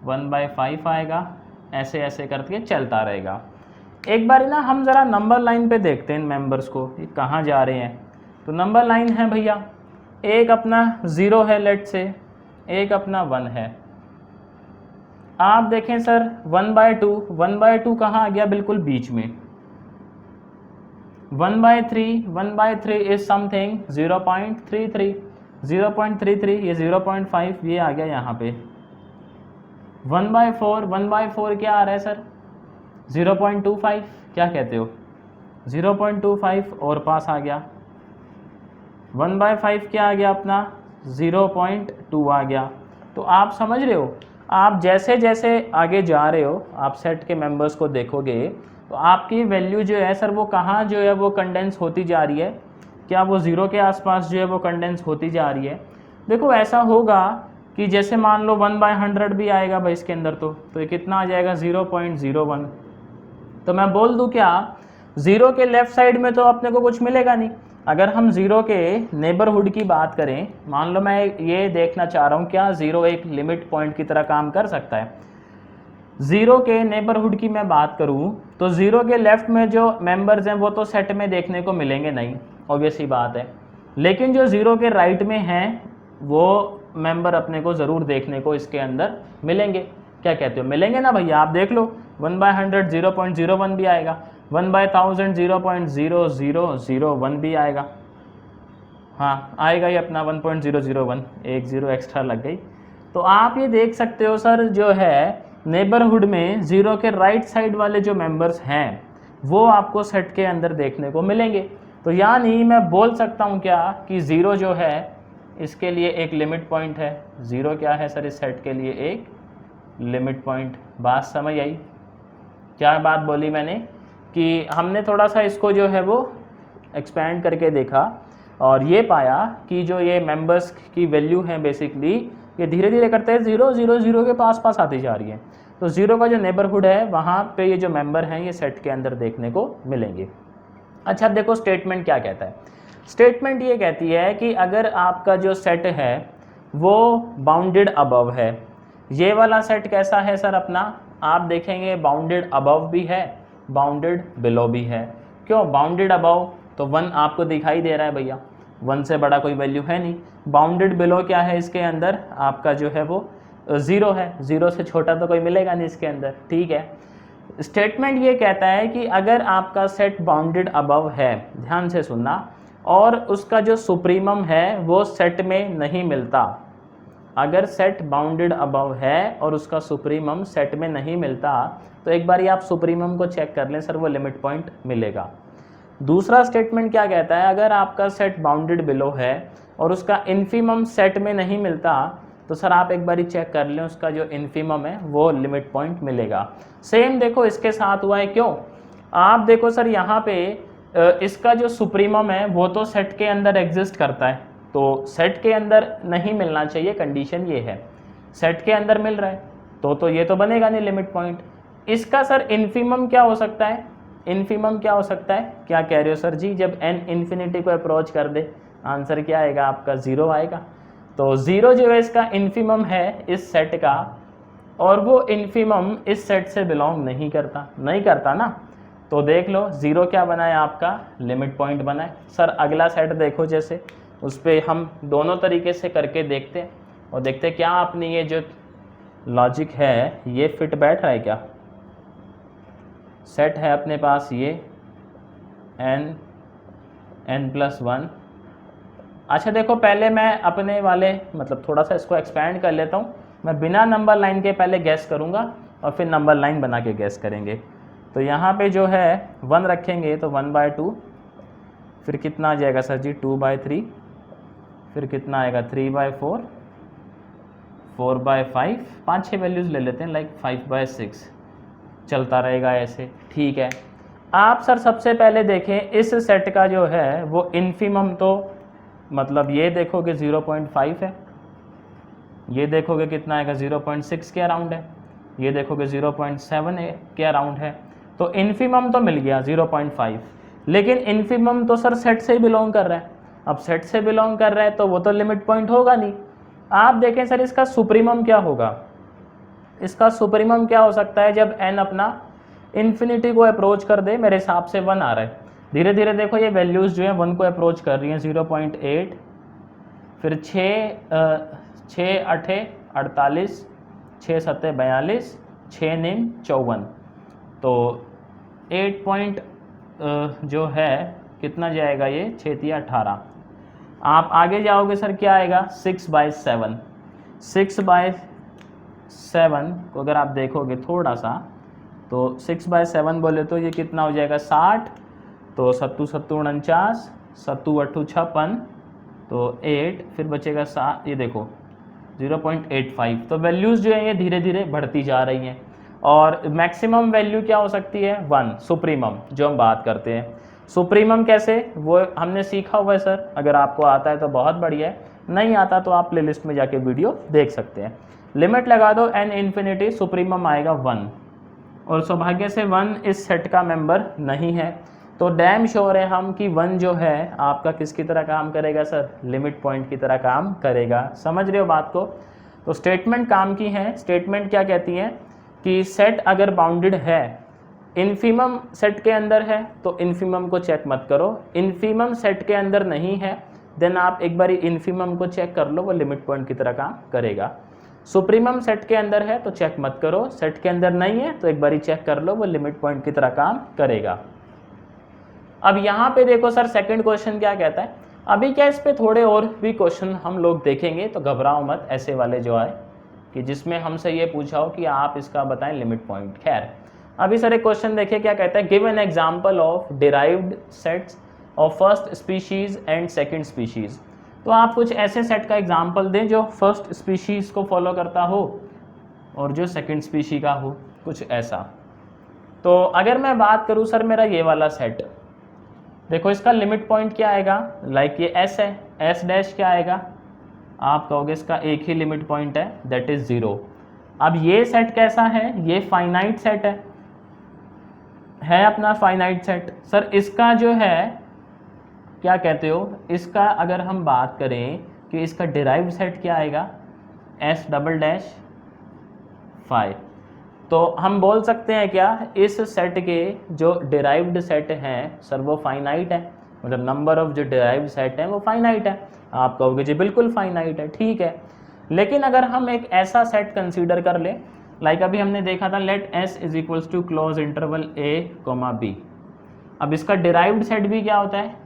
1/5 आएगा, ऐसे ऐसे करके चलता रहेगा। एक बार ना हम ज़रा नंबर लाइन पे देखते हैं इन मेंबर्स को, ये कहाँ जा रहे हैं। तो नंबर लाइन है भैया, एक अपना 0 है लेट से, एक अपना 1 है। आप देखें सर 1/2 कहाँ आ गया, बिल्कुल बीच में। 1/3 इज समथिंग 0.33, 0.33 ये 0.5 ये आ गया यहाँ पे। 1/4 क्या आ रहा है सर, 0.25, क्या कहते हो, 0.25 और पास आ गया। 1/5 क्या आ गया अपना, 0.2 आ गया। तो आप समझ रहे हो, आप जैसे जैसे आगे जा रहे हो, आप सेट के मेंबर्स को देखोगे तो आपकी वैल्यू जो है सर वो कहाँ जो है वो कंडेंस होती जा रही है, क्या वो 0 के आसपास जो है वो कंडेंस होती जा रही है। देखो ऐसा होगा कि जैसे मान लो 1/100 भी आएगा भाई इसके अंदर, तो ये कितना आ जाएगा, 0.01। तो मैं बोल दूं क्या, 0 के लेफ़्ट साइड में तो अपने को कुछ मिलेगा नहीं। अगर हम 0 के नेबरहुड की बात करें, मान लो मैं ये देखना चाह रहा हूँ क्या 0 एक लिमिट पॉइंट की तरह काम कर सकता है। 0 के नेबरहुड की मैं बात करूँ तो 0 के लेफ़्ट में जो मेंबर्स हैं वो तो सेट में देखने को मिलेंगे नहीं, ऑब्वियस ही बात है। लेकिन जो 0 के राइट में हैं वो मेंबर अपने को ज़रूर देखने को इसके अंदर मिलेंगे। क्या कहते हो, मिलेंगे ना भैया, आप देख लो 1/100 0.01 भी आएगा, 1/1000 0.0001 भी आएगा। हाँ आएगा ही अपना 1.001, एक 0 एक्स्ट्रा लग गई। तो आप ये देख सकते हो सर जो है नेबरहुड में 0 के राइट साइड वाले जो मेंबर्स हैं वो आपको सेट के अंदर देखने को मिलेंगे। तो यानी मैं बोल सकता हूँ क्या कि 0 जो है इसके लिए एक लिमिट पॉइंट है। 0 क्या है सर इस सेट के लिए, एक लिमिट पॉइंट। बात समझ आई, क्या बात बोली मैंने कि हमने थोड़ा सा इसको जो है वो एक्सपेंड करके देखा और ये पाया कि जो ये मेंबर्स की वैल्यू है बेसिकली ये धीरे धीरे करते हैं 0 0 0 के पास पास आती जा रही है। तो 0 का जो नेबरहुड है वहाँ पे ये जो मेंबर हैं ये सेट के अंदर देखने को मिलेंगे। अच्छा देखो स्टेटमेंट क्या कहता है, स्टेटमेंट ये कहती है कि अगर आपका जो सेट है वो बाउंडेड अबव है, ये वाला सेट कैसा है सर अपना, आप देखेंगे बाउंडेड अबव भी है, बाउंडेड बिलो भी है। क्यों बाउंडेड अबव, तो 1 आपको दिखाई दे रहा है भैया, 1 से बड़ा कोई वैल्यू है नहीं। बाउंडेड बिलो क्या है, इसके अंदर आपका जो है वो 0 है, 0 से छोटा तो कोई मिलेगा नहीं इसके अंदर, ठीक है। स्टेटमेंट ये कहता है कि अगर आपका सेट बाउंडेड अबव है, ध्यान से सुनना, और उसका जो सुप्रीमम है वो सेट में नहीं मिलता, अगर सेट बाउंडेड अबव है और उसका सुप्रीमम सेट में नहीं मिलता तो एक बार आप सुप्रीमम को चेक कर लें सर, वो लिमिट पॉइंट मिलेगा। दूसरा स्टेटमेंट क्या कहता है, अगर आपका सेट बाउंडेड बिलो है और उसका इन्फीमम सेट में नहीं मिलता तो सर आप एक बार चेक कर लें, उसका जो इन्फीमम है वो लिमिट पॉइंट मिलेगा। सेम देखो इसके साथ हुआ है, क्यों, आप देखो सर यहाँ पे इसका जो सुप्रीमम है वो तो सेट के अंदर एग्जिस्ट करता है, तो सेट के अंदर नहीं मिलना चाहिए, कंडीशन ये है, सेट के अंदर मिल रहा है तो ये तो बनेगा नहीं लिमिट पॉइंट। इसका सर इन्फीमम क्या हो सकता है, इन्फीमम क्या हो सकता है, क्या कह रहे हो सर जी, जब n इन्फिनिटी को अप्रोच कर दे आंसर क्या आएगा आपका 0 आएगा, तो 0 जो है इसका इन्फीमम है इस सेट का, और वो इन्फीमम इस सेट से बिलोंग नहीं करता ना, तो देख लो 0 क्या बना है आपका लिमिट पॉइंट बना है। सर अगला सेट देखो, जैसे उस पर हम दोनों तरीके से करके देखते हैं और देखते क्या आपने ये जो लॉजिक है ये फिट बैठ रहा है क्या। सेट है अपने पास ये n+1। अच्छा देखो पहले मैं अपने वाले मतलब थोड़ा सा इसको एक्सपेंड कर लेता हूँ, मैं बिना नंबर लाइन के पहले गैस करूँगा और फिर नंबर लाइन बना के गैस करेंगे। तो यहाँ पे जो है 1 रखेंगे तो 1/2, फिर कितना आ जाएगा सर जी 2/3, फिर कितना आएगा 3/4, 4/5, 5-6 वैल्यूज़ ले लेते हैं लाइक 5/6, चलता रहेगा ऐसे, ठीक है। आप सर सबसे पहले देखें इस सेट का जो है वो इन्फीमम, तो मतलब ये देखोगे 0.5 है, ये देखोगे कितना आएगा 0.6 के अराउंड है, ये देखोगे 0.7 के अराउंड है, तो इन्फीमम तो मिल गया 0.5, लेकिन इन्फीमम तो सर सेट से ही बिलोंग कर रहा है। अब सेट से बिलोंग कर रहा है तो वो तो लिमिट पॉइंट होगा नहीं। आप देखें सर इसका सुप्रीमम क्या होगा, इसका सुप्रीमम क्या हो सकता है जब n अपना इन्फिनिटी को अप्रोच कर दे, मेरे हिसाब से 1 आ रहा है, धीरे धीरे देखो ये वैल्यूज़ जो है 1 को अप्रोच कर रही हैं, 0.8, फिर 6×8 48, 6×7 42, 6×9 54, तो 8 जो है कितना जाएगा ये 6×3 18। आप आगे जाओगे सर क्या आएगा 6/7, 6/7 को अगर आप देखोगे थोड़ा सा तो 6/7 बोले तो ये कितना हो जाएगा 60, तो 7×7 49, 7×8 56, तो 8, फिर बचेगा 7, ये देखो 0.85। तो वैल्यूज़ जो है ये धीरे धीरे बढ़ती जा रही हैं और मैक्सिमम वैल्यू क्या हो सकती है 1, सुप्रीमम जो हम बात करते हैं। सुप्रीमम कैसे, वो हमने सीखा हुआ है सर, अगर आपको आता है तो बहुत बढ़िया है, नहीं आता तो आप प्लेलिस्ट में जाके वीडियो देख सकते हैं। लिमिट लगा दो n इन्फिनिटी, सुप्रीमम आएगा 1, और सौभाग्य से 1 इस सेट का मेंबर नहीं है, तो डैम श्योर है हम कि 1 जो है आपका किसकी तरह काम करेगा सर, लिमिट पॉइंट की तरह काम करेगा। समझ रहे हो बात को। तो स्टेटमेंट काम की है, स्टेटमेंट क्या कहती है कि सेट अगर बाउंडेड है, इन्फीमम सेट के अंदर है तो इन्फीमम को चेक मत करो, इन्फीमम सेट के अंदर नहीं है देन आप एक बार इन्फीमम को चेक कर लो, वो लिमिट पॉइंट की तरह काम करेगा। सुप्रीमम सेट के अंदर है तो चेक मत करो, सेट के अंदर नहीं है तो एक बार चेक कर लो, वो लिमिट पॉइंट की तरह काम करेगा। अब यहाँ पे देखो सर सेकंड क्वेश्चन क्या कहता है, अभी क्या इस पे थोड़े और भी क्वेश्चन हम लोग देखेंगे, तो घबराओ मत, ऐसे वाले जो आए कि जिसमें हमसे ये पूछा हो कि आप इसका बताएं लिमिट पॉइंट। खैर अभी सर एक क्वेश्चन देखिए क्या कहता है, give an example of derived sets of first species and second species. तो आप कुछ ऐसे सेट का एग्जांपल दें जो फर्स्ट स्पीशीज को फॉलो करता हो और जो सेकंड स्पीशी का हो, कुछ ऐसा। तो अगर मैं बात करूं सर मेरा ये वाला सेट, देखो इसका लिमिट पॉइंट क्या आएगा, लाइक ये s है, s डैश क्या आएगा, आप कहोगे इसका एक ही लिमिट पॉइंट है दैट इज 0। अब ये सेट कैसा है, ये फाइनाइट सेट है अपना फाइनाइट सेट। सर इसका जो है क्या कहते हो, इसका अगर हम बात करें कि इसका डिराइव्ड सेट क्या आएगा, एस डबल डैश फाइव। तो हम बोल सकते हैं क्या, इस सेट के जो डिराइव्ड सेट हैं सर वो फाइनाइट है, मतलब नंबर ऑफ जो डिराइव्ड सेट हैं वो फाइनाइट है। आप कहोगे जी बिल्कुल फाइनाइट है, ठीक है। लेकिन अगर हम एक ऐसा सेट कंसीडर कर ले, लाइक अभी हमने देखा था let S is equals to close interval A comma B. अब इसका डिराइव्ड सेट भी क्या होता है,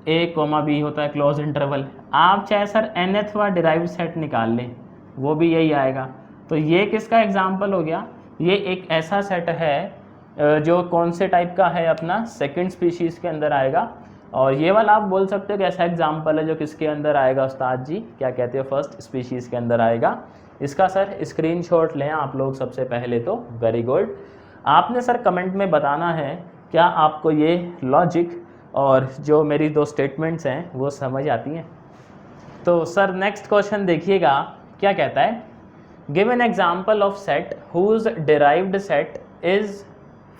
ए कोमा बी होता है क्लोज इंटरवल। आप चाहे सर nthवां डिराइव्ड सेट निकाल लें वो भी यही आएगा। तो ये किसका एग्जाम्पल हो गया, ये एक ऐसा सेट है जो कौन से टाइप का है, अपना सेकंड स्पीशीज़ के अंदर आएगा। और ये वाला आप बोल सकते हो कि ऐसा एग्जाम्पल है जो किसके अंदर आएगा उस्ताद जी, क्या कहते हो, फर्स्ट स्पीशीज़ के अंदर आएगा। इसका सर स्क्रीनशॉट लें आप लोग सबसे पहले तो, वेरी गुड। आपने सर कमेंट में बताना है क्या आपको ये लॉजिक और जो मेरी दो स्टेटमेंट्स हैं वो समझ आती हैं। तो सर नेक्स्ट क्वेश्चन देखिएगा क्या कहता है, give an example of set whose derived set is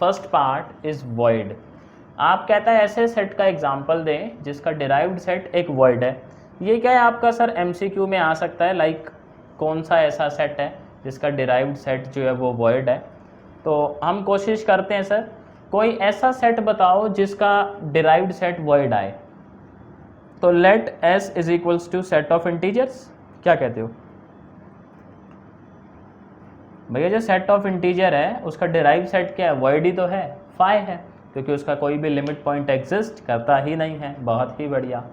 first part is void. आप कहता है ऐसे सेट का एग्जाम्पल दें जिसका डिराइव्ड सेट एक वॉइड है। ये क्या है आपका सर MCQ में आ सकता है, लाइक कौन सा ऐसा सेट है जिसका डिराइव्ड सेट जो है वो वॉइड है। तो हम कोशिश करते हैं सर, कोई ऐसा सेट बताओ जिसका डिराइव्ड सेट वॉइड आए। तो let S is equals to set of integers, क्या कहते हो भैया, जो सेट ऑफ इंटीजर है उसका डिराइव सेट क्या है, वॉइड ही तो है, 5 है, क्योंकि उसका कोई भी लिमिट पॉइंट एग्जिस्ट करता ही नहीं है। बहुत ही बढ़िया।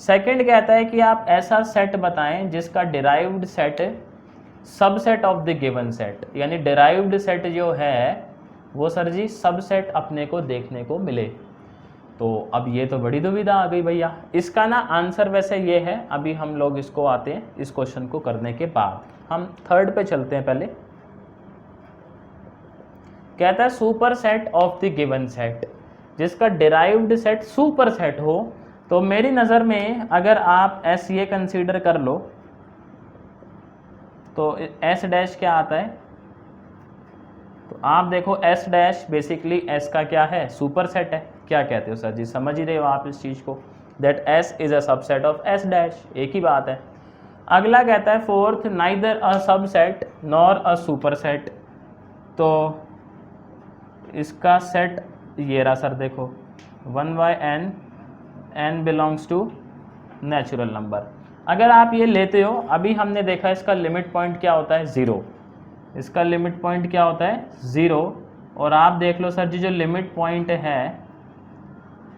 सेकंड कहता है कि आप ऐसा सेट बताएं जिसका derived set subset of the given set, यानी डिराइव्ड सेट जो है वो सर जी सबसेट अपने को देखने को मिले। तो अब ये तो बड़ी दुविधा आ गई भैया। इसका ना आंसर वैसे ये है, अभी हम लोग इसको आते हैं इस क्वेश्चन को करने के बाद। हम थर्ड पे चलते हैं पहले। कहता है super set of the given set, जिसका डिराइव्ड सेट सुपर सेट हो। तो मेरी नज़र में अगर आप एस ये कंसीडर कर लो तो एस डैश क्या आता है, तो आप देखो एस डैश बेसिकली एस का क्या है, सुपर सेट है। क्या कहते हो सर जी, समझ ही रहे हो आप इस चीज़ को, that S is a subset of S dash, एक ही बात है। अगला कहता है fourth, neither a subset nor a super set. तो इसका सेट ये रहा सर, देखो 1/n, n belongs to natural number. अगर आप ये लेते हो, अभी हमने देखा इसका लिमिट पॉइंट क्या होता है, 0। इसका लिमिट पॉइंट क्या होता है, 0। और आप देख लो सर जी, जो लिमिट पॉइंट है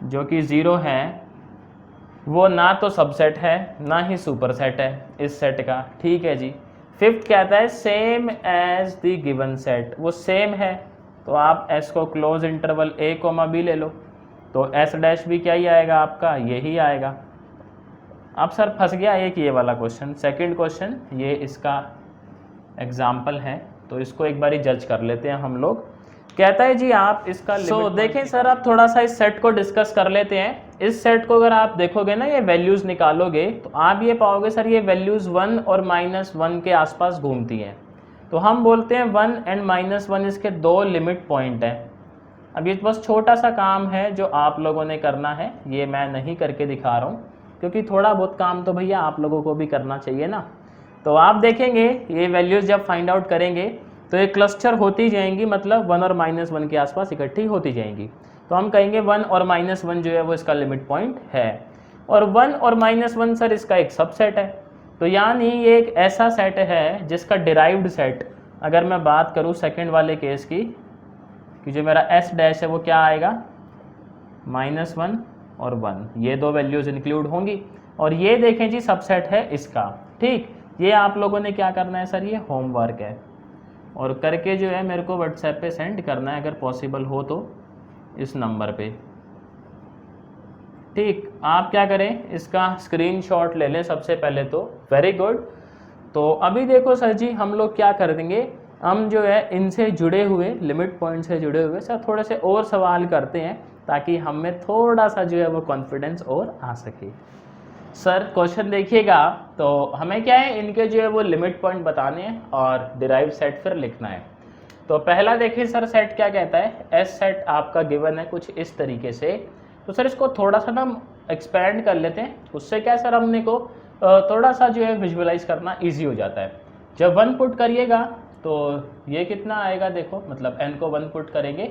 जो कि 0 है वो ना तो सबसेट है ना ही सुपर सेट है इस सेट का, ठीक है जी। फिफ्थ कहता है same as the given set, वो सेम है। तो आप एस को close interval A comma B ले लो, तो एस डैश भी क्या ही आएगा आपका, यही आएगा। अब सर फंस गया एक ये वाला क्वेश्चन, सेकंड क्वेश्चन, ये इसका एग्जाम्पल है, तो इसको एक बारी जज कर लेते हैं हम लोग। कहता है जी आप इसका देखें सर, आप थोड़ा सा इस सेट को डिस्कस कर लेते हैं। इस सेट को अगर आप देखोगे ना, ये वैल्यूज़ निकालोगे तो आप ये पाओगे सर ये वैल्यूज़ 1 और -1 के आसपास घूमती हैं। तो हम बोलते हैं 1 एंड -1 इसके दो लिमिट पॉइंट हैं। अब ये बस छोटा सा काम है जो आप लोगों ने करना है, ये मैं नहीं करके दिखा रहा हूँ क्योंकि थोड़ा बहुत काम तो भैया आप लोगों को भी करना चाहिए ना। तो आप देखेंगे ये वैल्यूज़ जब फाइंड आउट करेंगे तो ये क्लस्टर होती जाएंगी, मतलब 1 और -1 के आसपास इकट्ठी होती जाएंगी। तो हम कहेंगे 1 और -1 जो है वो इसका लिमिट पॉइंट है, और 1 और -1 सर इसका एक सबसेट है। तो यानी ये एक ऐसा सेट है जिसका डिराइव्ड सेट, अगर मैं बात करूँ सेकंड वाले केस की, कि जो मेरा एस डैश है वो क्या आएगा, -1 और 1, ये दो वैल्यूज़ इंक्लूड होंगी। और ये देखें जी सबसेट है इसका, ठीक। ये आप लोगों ने क्या करना है सर, ये होमवर्क है, और करके जो है मेरे को व्हाट्सएप पे सेंड करना है अगर पॉसिबल हो तो इस नंबर पे, ठीक। आप क्या करें, इसका स्क्रीनशॉट ले लें सबसे पहले तो, वेरी गुड। तो अभी देखो सर जी हम लोग क्या कर देंगे, हम जो है इनसे जुड़े हुए लिमिट पॉइंट से जुड़े हुए सर थोड़े से और सवाल करते हैं ताकि हमें थोड़ा सा जो है वो कॉन्फिडेंस और आ सके। सर क्वेश्चन देखिएगा, तो हमें क्या है, इनके जो है वो लिमिट पॉइंट बताने हैं और डिराइव सेट फिर लिखना है। तो पहला देखिए सर, सेट क्या कहता है, एस सेट आपका गिवन है कुछ इस तरीके से, तो सर इसको थोड़ा सा ना एक्सपेंड कर लेते हैं, उससे क्या सर हमने को थोड़ा सा जो है विजुअलाइज करना ईजी हो जाता है। जब 1 पुट करिएगा तो ये कितना आएगा, देखो मतलब n को 1 पुट करेंगे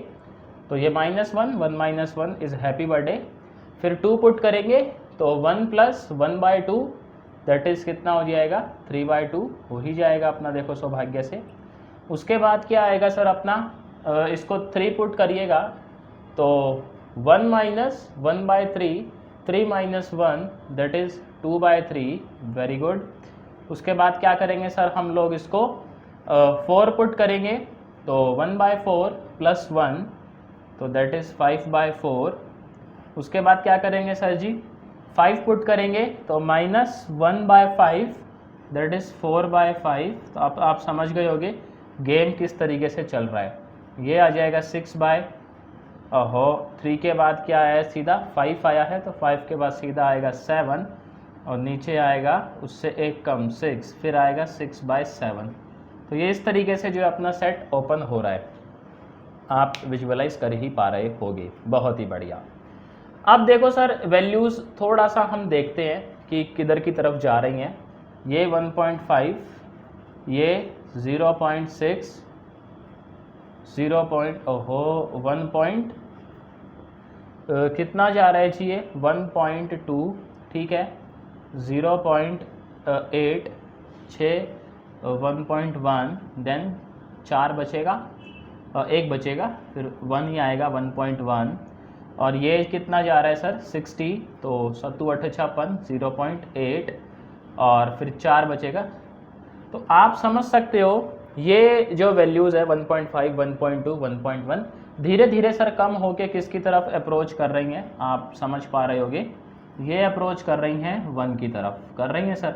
तो ये -1, 1 - 1 इज़ हैप्पी बर्थडे। फिर 2 पुट करेंगे तो 1 + 1/2 दैट इज़ कितना हो जाएगा, 3/2 हो ही जाएगा अपना, देखो सौभाग्य से। उसके बाद क्या आएगा सर अपना, इसको 3 पुट करिएगा तो 1 - 1/3, 3 - 1 दैट इज़ 2/3, वेरी गुड। उसके बाद क्या करेंगे सर हम लोग इसको 4 पुट करेंगे तो 1/4 + 1 तो दैट इज़ 5/4। उसके बाद क्या करेंगे सर जी, 5 पुट करेंगे तो -1/5 दैट इज़ 4/5। तो आप समझ गए होंगे गेम किस तरीके से चल रहा है। ये आ जाएगा 3 के बाद क्या आया, सीधा 5 आया है तो 5 के बाद सीधा आएगा 7 और नीचे आएगा उससे एक कम 6, फिर आएगा 6/7। तो ये इस तरीके से जो है अपना सेट ओपन हो रहा है, आप विजुअलाइज कर ही पा रहे होगे, बहुत ही बढ़िया। अब देखो सर वैल्यूज़ थोड़ा सा हम देखते हैं कि किधर की तरफ जा रही हैं। ये 1.5, ये 0.6, 1 कितना जा रहा है जी, ये 1.2, ठीक है, 0.8, 6, 1.1, देन 4 बचेगा, 1 बचेगा, फिर 1 ही आएगा 1.1। और ये कितना जा रहा है सर 60, तो 7 8 56, 0.8 और फिर 4 बचेगा। तो आप समझ सकते हो ये जो वैल्यूज़ है 1.5, 1.2, 1.1 धीरे धीरे सर कम होके किसकी तरफ अप्रोच कर रही हैं, आप समझ पा रहे होगे, ये अप्रोच कर रही हैं 1 की तरफ कर रही हैं सर।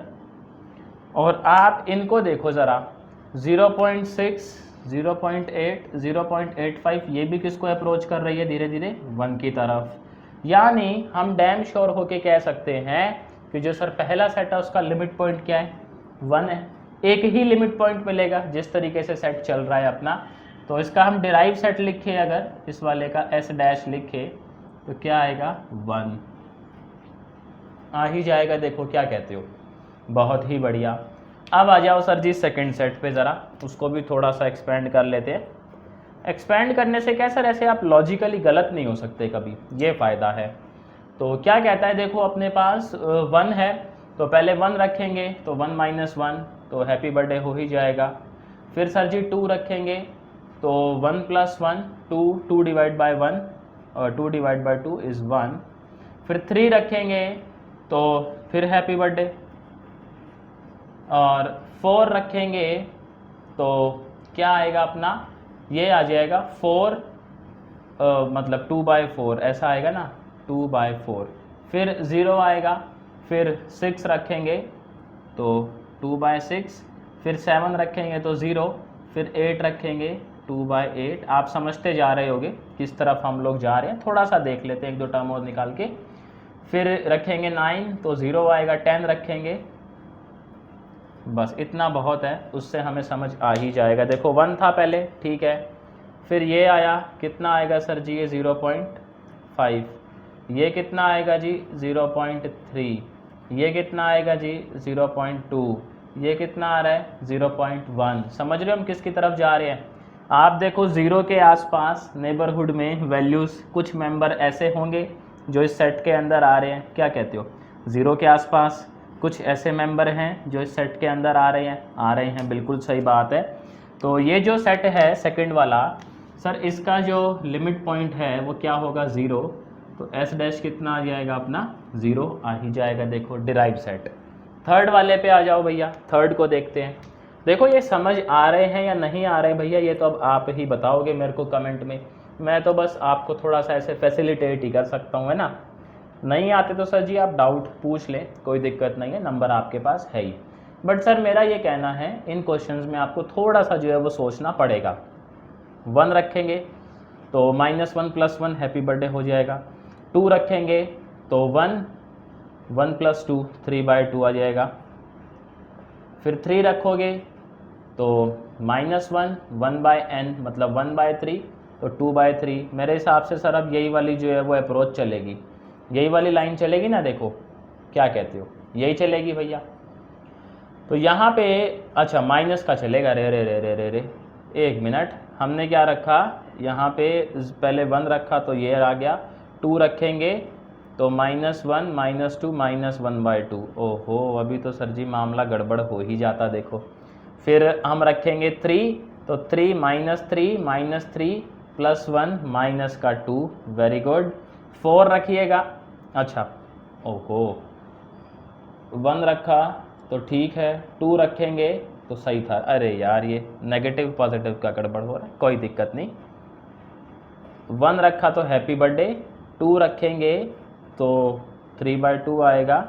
और आप इनको देखो ज़रा, 0.6, 0.8, 0.85 ये भी किसको अप्रोच कर रही है धीरे धीरे 1 की तरफ। यानी हम डैम श्योर होके कह सकते हैं कि जो सर पहला सेट है उसका लिमिट पॉइंट क्या है, 1 है। एक ही लिमिट पॉइंट मिलेगा जिस तरीके से सेट चल रहा है अपना। तो इसका हम डिराइव सेट लिखे, अगर इस वाले का S' लिखे तो क्या आएगा 1 आ ही जाएगा। देखो क्या कहते हो, बहुत ही बढ़िया। अब आ जाओ सर जी सेकंड सेट पे, ज़रा उसको भी थोड़ा सा एक्सपेंड कर लेते हैं। एक्सपेंड करने से क्या सर, ऐसे आप लॉजिकली गलत नहीं हो सकते कभी, ये फ़ायदा है। तो क्या कहता है, देखो अपने पास 1 है तो पहले 1 रखेंगे तो 1 - 1 तो हैप्पी बर्थडे हो ही जाएगा। फिर सर जी 2 रखेंगे तो 1 + 1 2, 2 / 1 और 2 / 2 इज़ 1। फिर 3 रखेंगे तो फिर हैप्पी बर्थडे, और 4 रखेंगे तो क्या आएगा अपना, ये आ जाएगा 4 मतलब 2/4 ऐसा आएगा ना, 2/4। फिर 0 आएगा, फिर 6 रखेंगे तो 2/6, फिर 7 रखेंगे तो 0, फिर 8 रखेंगे 2/8। आप समझते जा रहे होगे किस तरफ हम लोग जा रहे हैं, थोड़ा सा देख लेते हैं 1 2 टर्म और निकाल के। फिर रखेंगे 9 तो 0 आएगा, 10 रखेंगे, बस इतना बहुत है, उससे हमें समझ आ ही जाएगा। देखो 1 था पहले, ठीक है, फिर ये आया, कितना आएगा सर जी ये 0.5, ये कितना आएगा जी 0.3, ये कितना आएगा जी 0.2, ये कितना आ रहा है 0.1। समझ रहे हो हम किसकी तरफ जा रहे हैं। आप देखो 0 के आसपास नेबरहुड में वैल्यूज़ कुछ मेंबर ऐसे होंगे जो इस सेट के अंदर आ रहे हैं, क्या कहते हो, 0 के आसपास कुछ ऐसे मेंबर हैं जो इस सेट के अंदर आ रहे हैं, बिल्कुल सही बात है। तो ये जो सेट है सेकंड वाला सर, इसका जो लिमिट पॉइंट है वो क्या होगा 0, तो S' कितना आ जाएगा अपना 0 आ ही जाएगा। देखो डिराइव सेट। थर्ड वाले पे आ जाओ भैया, थर्ड को देखते हैं। देखो ये समझ आ रहे हैं या नहीं आ रहे हैं भैया, ये तो अब आप ही बताओगे मेरे को कमेंट में, मैं तो बस आपको थोड़ा सा ऐसे फैसिलिटेट ही कर सकता हूँ, है ना। नहीं आते तो सर जी आप डाउट पूछ लें, कोई दिक्कत नहीं है, नंबर आपके पास है ही। बट सर मेरा ये कहना है इन क्वेश्चंस में आपको थोड़ा सा जो है वो सोचना पड़ेगा। 1 रखेंगे तो -1 + 1 हैप्पी बर्थडे हो जाएगा। 2 रखेंगे तो 1 + 2 3/2 आ जाएगा। फिर 3 रखोगे तो -1 1/n मतलब 1/3 तो तो 2/3। मेरे हिसाब से सर अब यही वाली जो है वो अप्रोच चलेगी, यही वाली लाइन चलेगी ना, देखो क्या कहते हो, यही चलेगी भैया। तो यहाँ पे अच्छा माइनस का चलेगा, रे रे रे रे रे रे, एक मिनट, हमने क्या रखा यहाँ पे, पहले 1 रखा तो ये आ गया, 2 रखेंगे तो -1 -2 -1/2। ओहो, अभी तो सर जी मामला गड़बड़ हो ही जाता, देखो। फिर हम रखेंगे 3, तो 3 -3 +1 माइनस का 2, वेरी गुड। 4 रखिएगा, अच्छा ओहो 1 रखा तो ठीक है, 2 रखेंगे तो सही था, अरे यार ये नेगेटिव पॉजिटिव का गड़बड़ हो रहा है, कोई दिक्कत नहीं। 1 रखा तो हैप्पी बर्थडे, 2 रखेंगे तो 3/2 आएगा।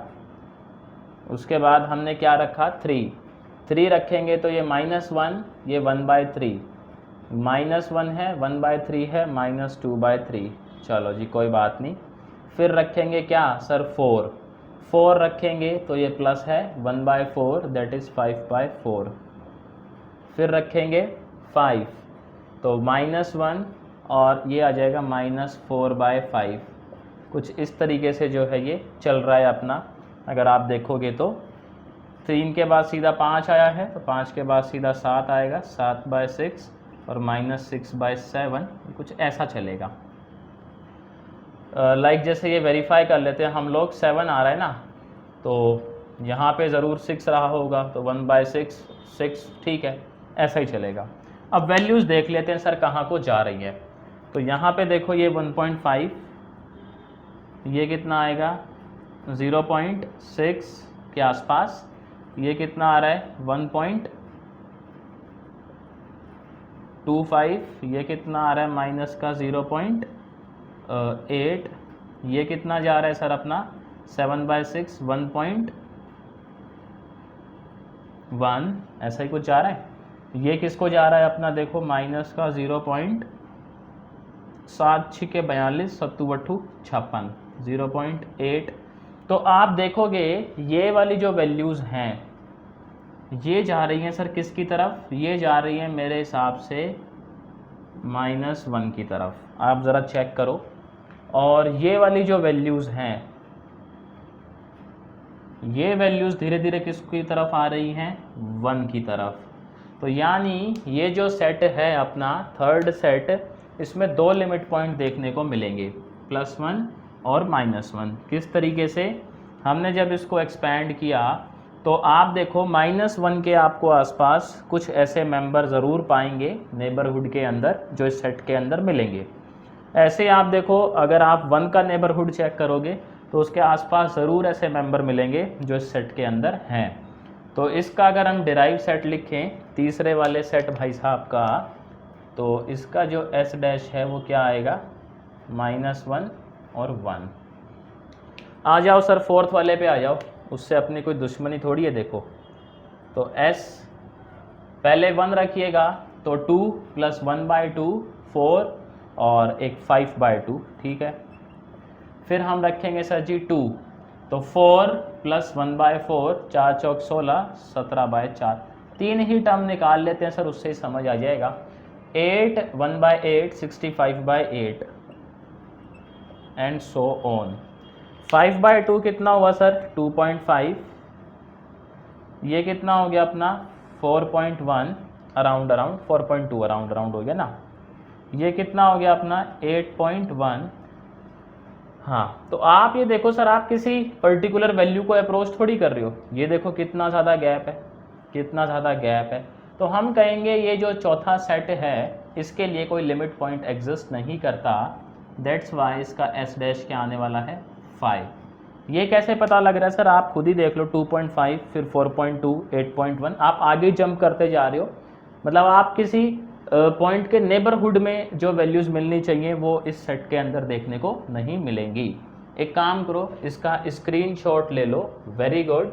उसके बाद हमने क्या रखा 3 रखेंगे तो ये -1, ये 1/3, -1 है 1/3 है -2/3, चलो जी कोई बात नहीं। फिर रखेंगे क्या सर 4 रखेंगे तो ये प्लस है 1/4, दैट इज़ 5/4। फिर रखेंगे 5 तो -1 और ये आ जाएगा -4/5। कुछ इस तरीके से जो है ये चल रहा है अपना। अगर आप देखोगे तो 3 के बाद सीधा 5 आया है, तो 5 के बाद सीधा 7 आएगा, 7/6 और -6/7, कुछ ऐसा चलेगा। लाइक जैसे ये वेरीफाई कर लेते हैं हम लोग, 7 आ रहा है ना, तो यहाँ पे ज़रूर 6 रहा होगा, तो 1/6 6, ठीक है, ऐसा ही चलेगा। अब वैल्यूज़ देख लेते हैं सर कहाँ को जा रही है। तो यहाँ पे देखो ये 1.5, ये कितना आएगा 0.6 के आसपास, ये कितना आ रहा है 1.25, ये कितना आ रहा है माइनस का 0.8, ये कितना जा रहा है सर अपना 7/6 1.1, ऐसा ही कुछ जा रहा है। ये किसको जा रहा है अपना, देखो माइनस का 0.7 के 42 7 56 0.8। तो आप देखोगे ये वाली जो वैल्यूज़ हैं ये जा रही हैं सर किसकी तरफ, ये जा रही हैं मेरे हिसाब से -1 की तरफ, आप ज़रा चेक करो। और ये वाली जो वैल्यूज़ हैं, ये वैल्यूज़ धीरे धीरे किसकी तरफ आ रही हैं 1 की तरफ। तो यानी ये जो सेट है अपना थर्ड सेट, इसमें 2 लिमिट पॉइंट देखने को मिलेंगे, +1 और -1। किस तरीके से, हमने जब इसको एक्सपैंड किया तो आप देखो -1 के आपको आसपास कुछ ऐसे मेंबर ज़रूर पाएंगे नेबरहुड के अंदर जो इस सेट के अंदर मिलेंगे। ऐसे आप देखो अगर आप 1 का नेबरहुड चेक करोगे तो उसके आसपास ज़रूर ऐसे मेंबर मिलेंगे जो इस सेट के अंदर हैं। तो इसका अगर हम डिराइव सेट लिखें तीसरे वाले सेट भाई साहब का, तो इसका जो S' है वो क्या आएगा -1 और 1। आ जाओ सर फोर्थ वाले पे आ जाओ, उससे अपनी कोई दुश्मनी थोड़ी है। देखो तो S पहले 1 रखिएगा तो 2 + 1/2 4 और एक 5/2, ठीक है। फिर हम रखेंगे सर जी 2, तो 4 + 1/4 4 चौक 16 17/4, 3 ही टर्म निकाल लेते हैं सर, उससे ही समझ आ जाएगा। 8 1/8 65/8 एंड सो ऑन। 5/2 कितना हुआ सर 2.5, ये कितना हो गया अपना 4.1 अराउंड 4.2 अराउंड हो गया ना। ये कितना हो गया अपना 8.1। हाँ, तो आप ये देखो सर, आप किसी पर्टिकुलर वैल्यू को अप्रोच थोड़ी कर रहे हो, ये देखो कितना ज़्यादा गैप है, कितना ज़्यादा गैप है। तो हम कहेंगे ये जो चौथा सेट है इसके लिए कोई लिमिट पॉइंट एग्जिस्ट नहीं करता, दैट्स वाई इसका S' क्या आने वाला है 5। ये कैसे पता लग रहा है सर, आप खुद ही देख लो, 2.5 फिर 4.2 8.1, आप आगे जंप करते जा रहे हो। मतलब आप किसी पॉइंट के नेबरहुड में जो वैल्यूज़ मिलनी चाहिए वो इस सेट के अंदर देखने को नहीं मिलेंगी। एक काम करो, इसका स्क्रीनशॉट ले लो, वेरी गुड,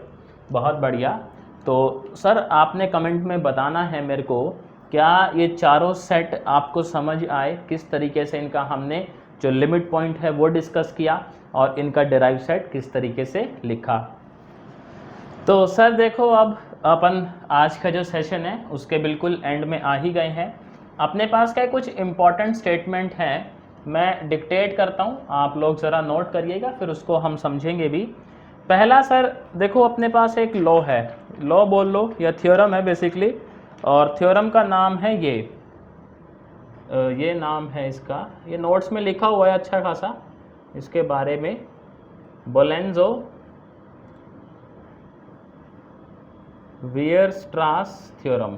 बहुत बढ़िया। तो सर आपने कमेंट में बताना है मेरे को, क्या ये चारों सेट आपको समझ आए, किस तरीके से इनका हमने जो लिमिट पॉइंट है वो डिस्कस किया और इनका डिराइव सेट किस तरीके से लिखा। तो सर देखो अब अपन आज का जो सेशन है उसके बिल्कुल एंड में आ ही गए हैं। अपने पास क्या कुछ इम्पॉर्टेंट स्टेटमेंट हैं, मैं डिक्टेट करता हूँ, आप लोग ज़रा नोट करिएगा, फिर उसको हम समझेंगे भी। पहला सर देखो, अपने पास एक लॉ है, लॉ बोल लो या थ्योरम है बेसिकली, और थ्योरम का नाम है ये नाम है इसका, ये नोट्स में लिखा हुआ है अच्छा खासा इसके बारे में, बोलेंजो वीयरस्ट्रास थ्योरम।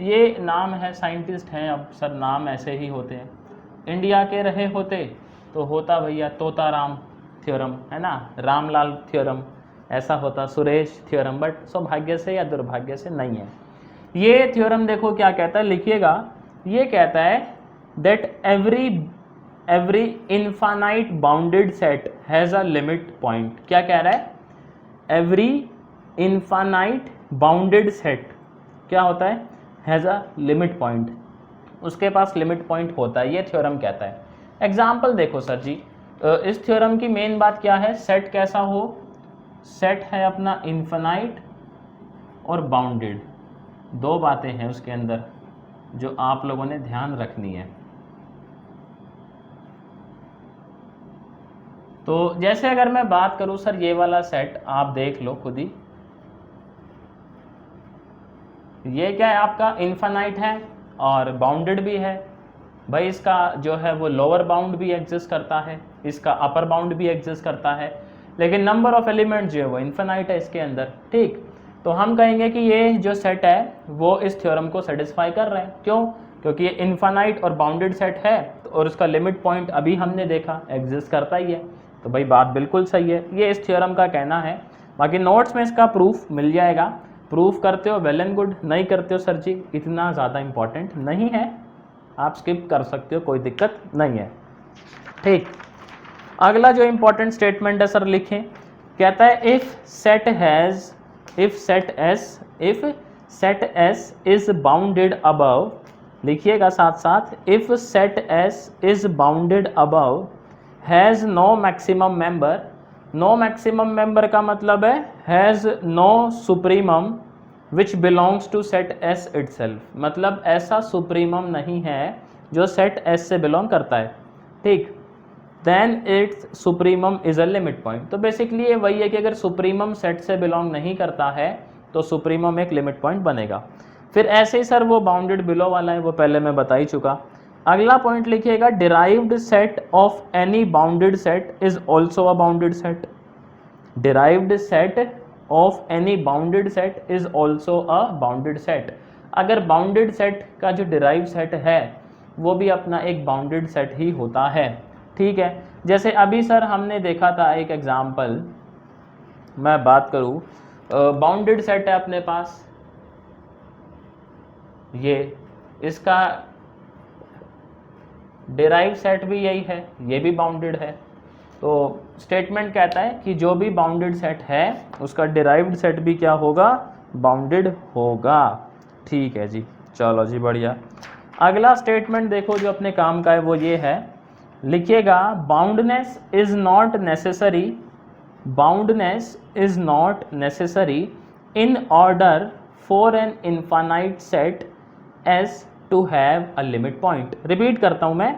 ये नाम है, साइंटिस्ट हैं, अब सर नाम ऐसे ही होते हैं। इंडिया के रहे होते तो होता भैया तोताराम थ्योरम, है ना, रामलाल थ्योरम, ऐसा होता सुरेश थ्योरम, बट सौभाग्य से या दुर्भाग्य से नहीं है। ये थ्योरम देखो क्या कहता है, लिखिएगा, ये कहता है that every infinite bounded set has a limit point. क्या कह रहा है, एवरी इनफाइनाइट बाउंडेड सेट क्या होता है, हैज़ अ लिमिट पॉइंट, उसके पास लिमिट पॉइंट होता है, ये थ्योरम कहता है। एग्जाम्पल देखो सर जी, इस थ्योरम की मेन बात क्या है, सेट कैसा हो, सेट है अपना इनफाइनाइट और बाउंडेड, दो बातें हैं उसके अंदर जो आप लोगों ने ध्यान रखनी है। तो जैसे अगर मैं बात करूं सर, ये वाला सेट आप देख लो खुद ही, ये क्या है आपका, इनफाइनाइट है और बाउंडेड भी है भाई, इसका जो है वो लोअर बाउंड भी एग्जिस्ट करता है, इसका अपर बाउंड भी एग्जिस्ट करता है, लेकिन नंबर ऑफ एलिमेंट जो है वो इनफाइनाइट है इसके अंदर। ठीक, तो हम कहेंगे कि ये जो सेट है वो इस थ्योरम को सेटिस्फाई कर रहे हैं। क्यों, क्योंकि ये इनफाइनाइट और बाउंडेड सेट है और उसका लिमिट पॉइंट अभी हमने देखा एग्जिस्ट करता ही है, तो भाई बात बिल्कुल सही है, ये इस थ्योरम का कहना है। बाकी नोट्स में इसका प्रूफ मिल जाएगा, प्रूफ करते हो वेल एंड गुड, नहीं करते हो सर जी इतना ज़्यादा इंपॉर्टेंट नहीं है, आप स्किप कर सकते हो, कोई दिक्कत नहीं है। ठीक, अगला जो इंपॉर्टेंट स्टेटमेंट है सर लिखें, कहता है if set S is bounded above, लिखिएगा साथ साथ, if set S is bounded above has no maximum member. No maximum member का मतलब है has no supremum which belongs to set S itself, मतलब ऐसा सुप्रीमम नहीं है जो सेट एस से बिलोंग करता है। ठीक, then its supremum is a limit point. तो बेसिकली ये वही है कि अगर सुप्रीमम सेट से बिलोंग नहीं करता है तो सुप्रीमम एक लिमिट पॉइंट बनेगा। फिर ऐसे ही सर वो बाउंडेड बिलो वाला है, वो पहले मैं बता ही चुका। अगला पॉइंट लिखिएगा, derived set of any bounded set is also a bounded set. Derived set of any bounded set is also a bounded set. अगर बाउंडेड सेट का जो डिराइव सेट है वो भी अपना एक बाउंडेड सेट ही होता है। ठीक है, जैसे अभी सर हमने देखा था एक एग्जाम्पल, मैं बात करूं, बाउंडेड सेट है अपने पास, ये इसका डिराइव सेट भी यही है, ये भी बाउंडेड है। तो स्टेटमेंट कहता है कि जो भी बाउंडेड सेट है उसका डिराइव्ड सेट भी क्या होगा, बाउंडेड होगा। ठीक है जी, चलो जी बढ़िया। अगला स्टेटमेंट देखो जो अपने काम का है वो ये है, लिखिएगा, boundedness is not necessary, boundedness is not necessary in order for an infinite set S to have a limit point. Repeat करता हूं मैं,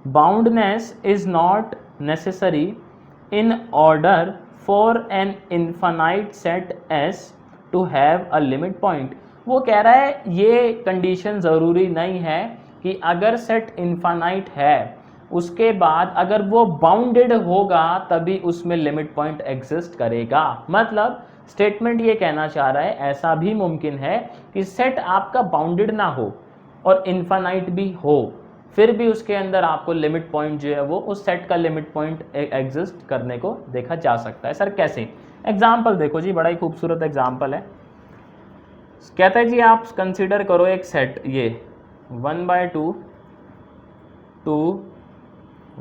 boundedness is not necessary in order for an infinite set S to have a limit point। वो कह रहा है ये condition ज़रूरी नहीं है कि अगर सेट इनफाइनाइट है उसके बाद अगर वो बाउंडेड होगा तभी उसमें लिमिट पॉइंट एग्जिस्ट करेगा। मतलब स्टेटमेंट ये कहना चाह रहा है ऐसा भी मुमकिन है कि सेट आपका बाउंडेड ना हो और इनफाइनाइट भी हो, फिर भी उसके अंदर आपको लिमिट पॉइंट जो है वो उस सेट का लिमिट पॉइंट एग्जिस्ट करने को देखा जा सकता है। सर कैसे, एग्जाम्पल देखो जी, बड़ा ही खूबसूरत एग्जाम्पल है। कहता है जी आप कंसीडर करो एक सेट, ये 1/2 2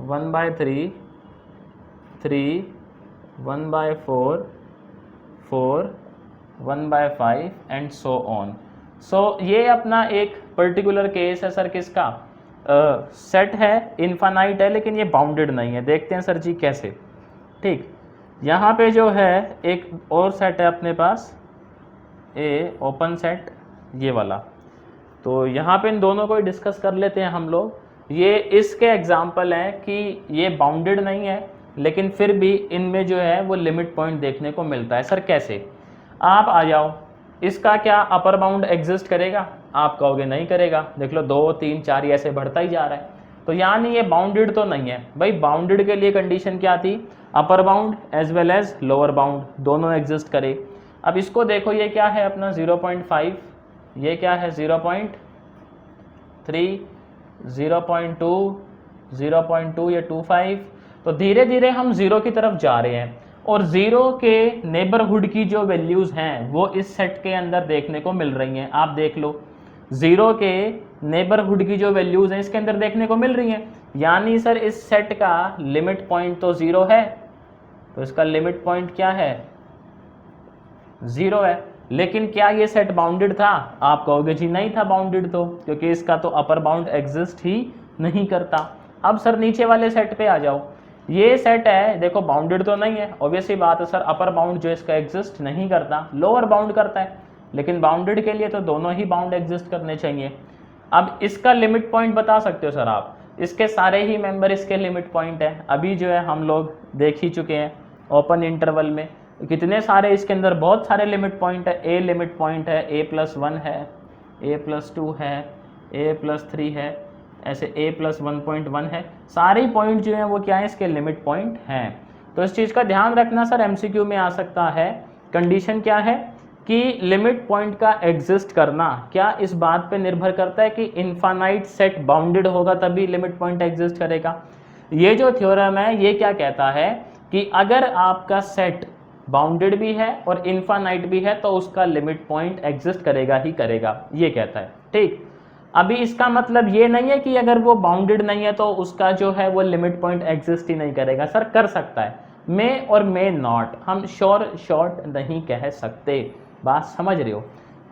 1/3 3 1/4 4 1/5 एंड सो ऑन। सो ये अपना एक पर्टिकुलर केस है सर, किसका, सेट है, इनफाइनाइट है लेकिन ये बाउंडेड नहीं है। देखते हैं सर जी कैसे। ठीक, यहाँ पे जो है एक और सेट है अपने पास, ए ओपन सेट, ये वाला, तो यहाँ पे इन दोनों को ही डिस्कस कर लेते हैं हम लोग। ये इसके एग्जाम्पल हैं कि ये बाउंडेड नहीं है लेकिन फिर भी इनमें जो है वो लिमिट पॉइंट देखने को मिलता है। सर कैसे? आप आ जाओ, इसका क्या अपर बाउंड एग्जिस्ट करेगा? आप कहोगे नहीं करेगा। देख लो 2 3 4 ऐसे बढ़ता ही जा रहा है, तो यानी ये बाउंडेड तो नहीं है। भाई बाउंडेड के लिए कंडीशन क्या थी? Upper bound as well as lower bound दोनों एग्जिस्ट करे। अब इसको देखो, ये क्या है अपना 0.5, ये क्या है 0.3, 0.2, 0.2, ये 25। तो धीरे धीरे हम 0 की तरफ जा रहे हैं और 0 के नेबरहुड की जो वैल्यूज़ हैं वो इस सेट के अंदर देखने को मिल रही हैं। आप देख लो 0 के नेबरहुड की जो वैल्यूज़ हैं इसके अंदर देखने को मिल रही हैं, यानी सर इस सेट का लिमिट पॉइंट तो 0 है। तो इसका लिमिट पॉइंट क्या है? 0 है। लेकिन क्या ये सेट बाउंडेड था? आप कहोगे जी नहीं था बाउंडेड, तो क्योंकि इसका तो अपर बाउंड एग्जिस्ट ही नहीं करता। अब सर नीचे वाले सेट पे आ जाओ, ये सेट है देखो बाउंडेड तो नहीं है, ऑब्वियसली बात है सर, अपर बाउंड जो इसका एग्जिस्ट नहीं करता, लोअर बाउंड करता है। लेकिन बाउंडेड के लिए तो दोनों ही बाउंड एग्जिस्ट करने चाहिए। अब इसका लिमिट पॉइंट बता सकते हो सर आप, इसके सारे ही मेंबर इसके लिमिट पॉइंट है। अभी जो है हम लोग देख ही चुके हैं ओपन इंटरवल में कितने सारे इसके अंदर बहुत सारे लिमिट पॉइंट है। ए लिमिट पॉइंट है, a+1 है, a+2 है, a+3 है, ऐसे a+1.1 है। सारे पॉइंट जो हैं वो क्या है? इसके लिमिट पॉइंट हैं। तो इस चीज़ का ध्यान रखना सर, MCQ में आ सकता है। कंडीशन क्या है कि लिमिट पॉइंट का एग्जिस्ट करना क्या इस बात पे निर्भर करता है कि इनफाइनाइट सेट बाउंडेड होगा तभी लिमिट पॉइंट एग्जिस्ट करेगा। ये जो थ्योरम है ये क्या कहता है कि अगर आपका सेट बाउंडेड भी है और इनफाइनाइट भी है तो उसका लिमिट पॉइंट एग्जिस्ट करेगा ही करेगा, ये कहता है। ठीक, अभी इसका मतलब ये नहीं है कि अगर वो बाउंडेड नहीं है तो उसका जो है वो लिमिट पॉइंट एग्जिस्ट ही नहीं करेगा। सर कर सकता है, मे और मे नॉट, हम श्योर शॉर्ट नहीं कह सकते। बात समझ रहे हो?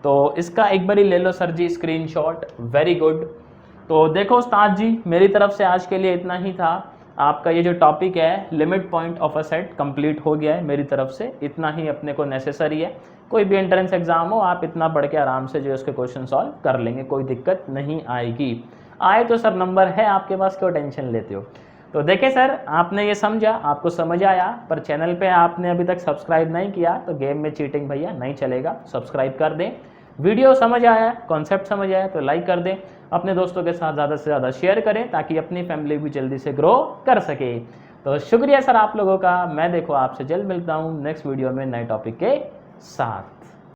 तो इसका एक बारी ले लो सर जी स्क्रीनशॉट। Very good. तो देखो उस्ताद जी, मेरी तरफ से आज के लिए इतना ही था। आपका ये जो टॉपिक है limit point of a set complete हो गया है मेरी तरफ से, इतना ही अपने को नेसेसरी है। कोई भी एंट्रेंस एग्जाम हो आप इतना पढ़ के आराम से जो उसके क्वेश्चन सॉल्व कर लेंगे, कोई दिक्कत नहीं आएगी। आए तो सर नंबर है आपके पास, क्यों टेंशन लेते हो? तो देखें सर, आपने ये समझा, आपको समझ आया, पर चैनल पे आपने अभी तक सब्सक्राइब नहीं किया तो गेम में चीटिंग भैया नहीं चलेगा, सब्सक्राइब कर दें। वीडियो समझ आया, कॉन्सेप्ट समझ आया तो लाइक कर दें, अपने दोस्तों के साथ ज़्यादा से ज़्यादा शेयर करें ताकि अपनी फैमिली भी जल्दी से ग्रो कर सके। तो शुक्रिया सर आप लोगों का। मैं देखो आपसे जल्द मिलता हूँ नेक्स्ट वीडियो में नए टॉपिक के साथ।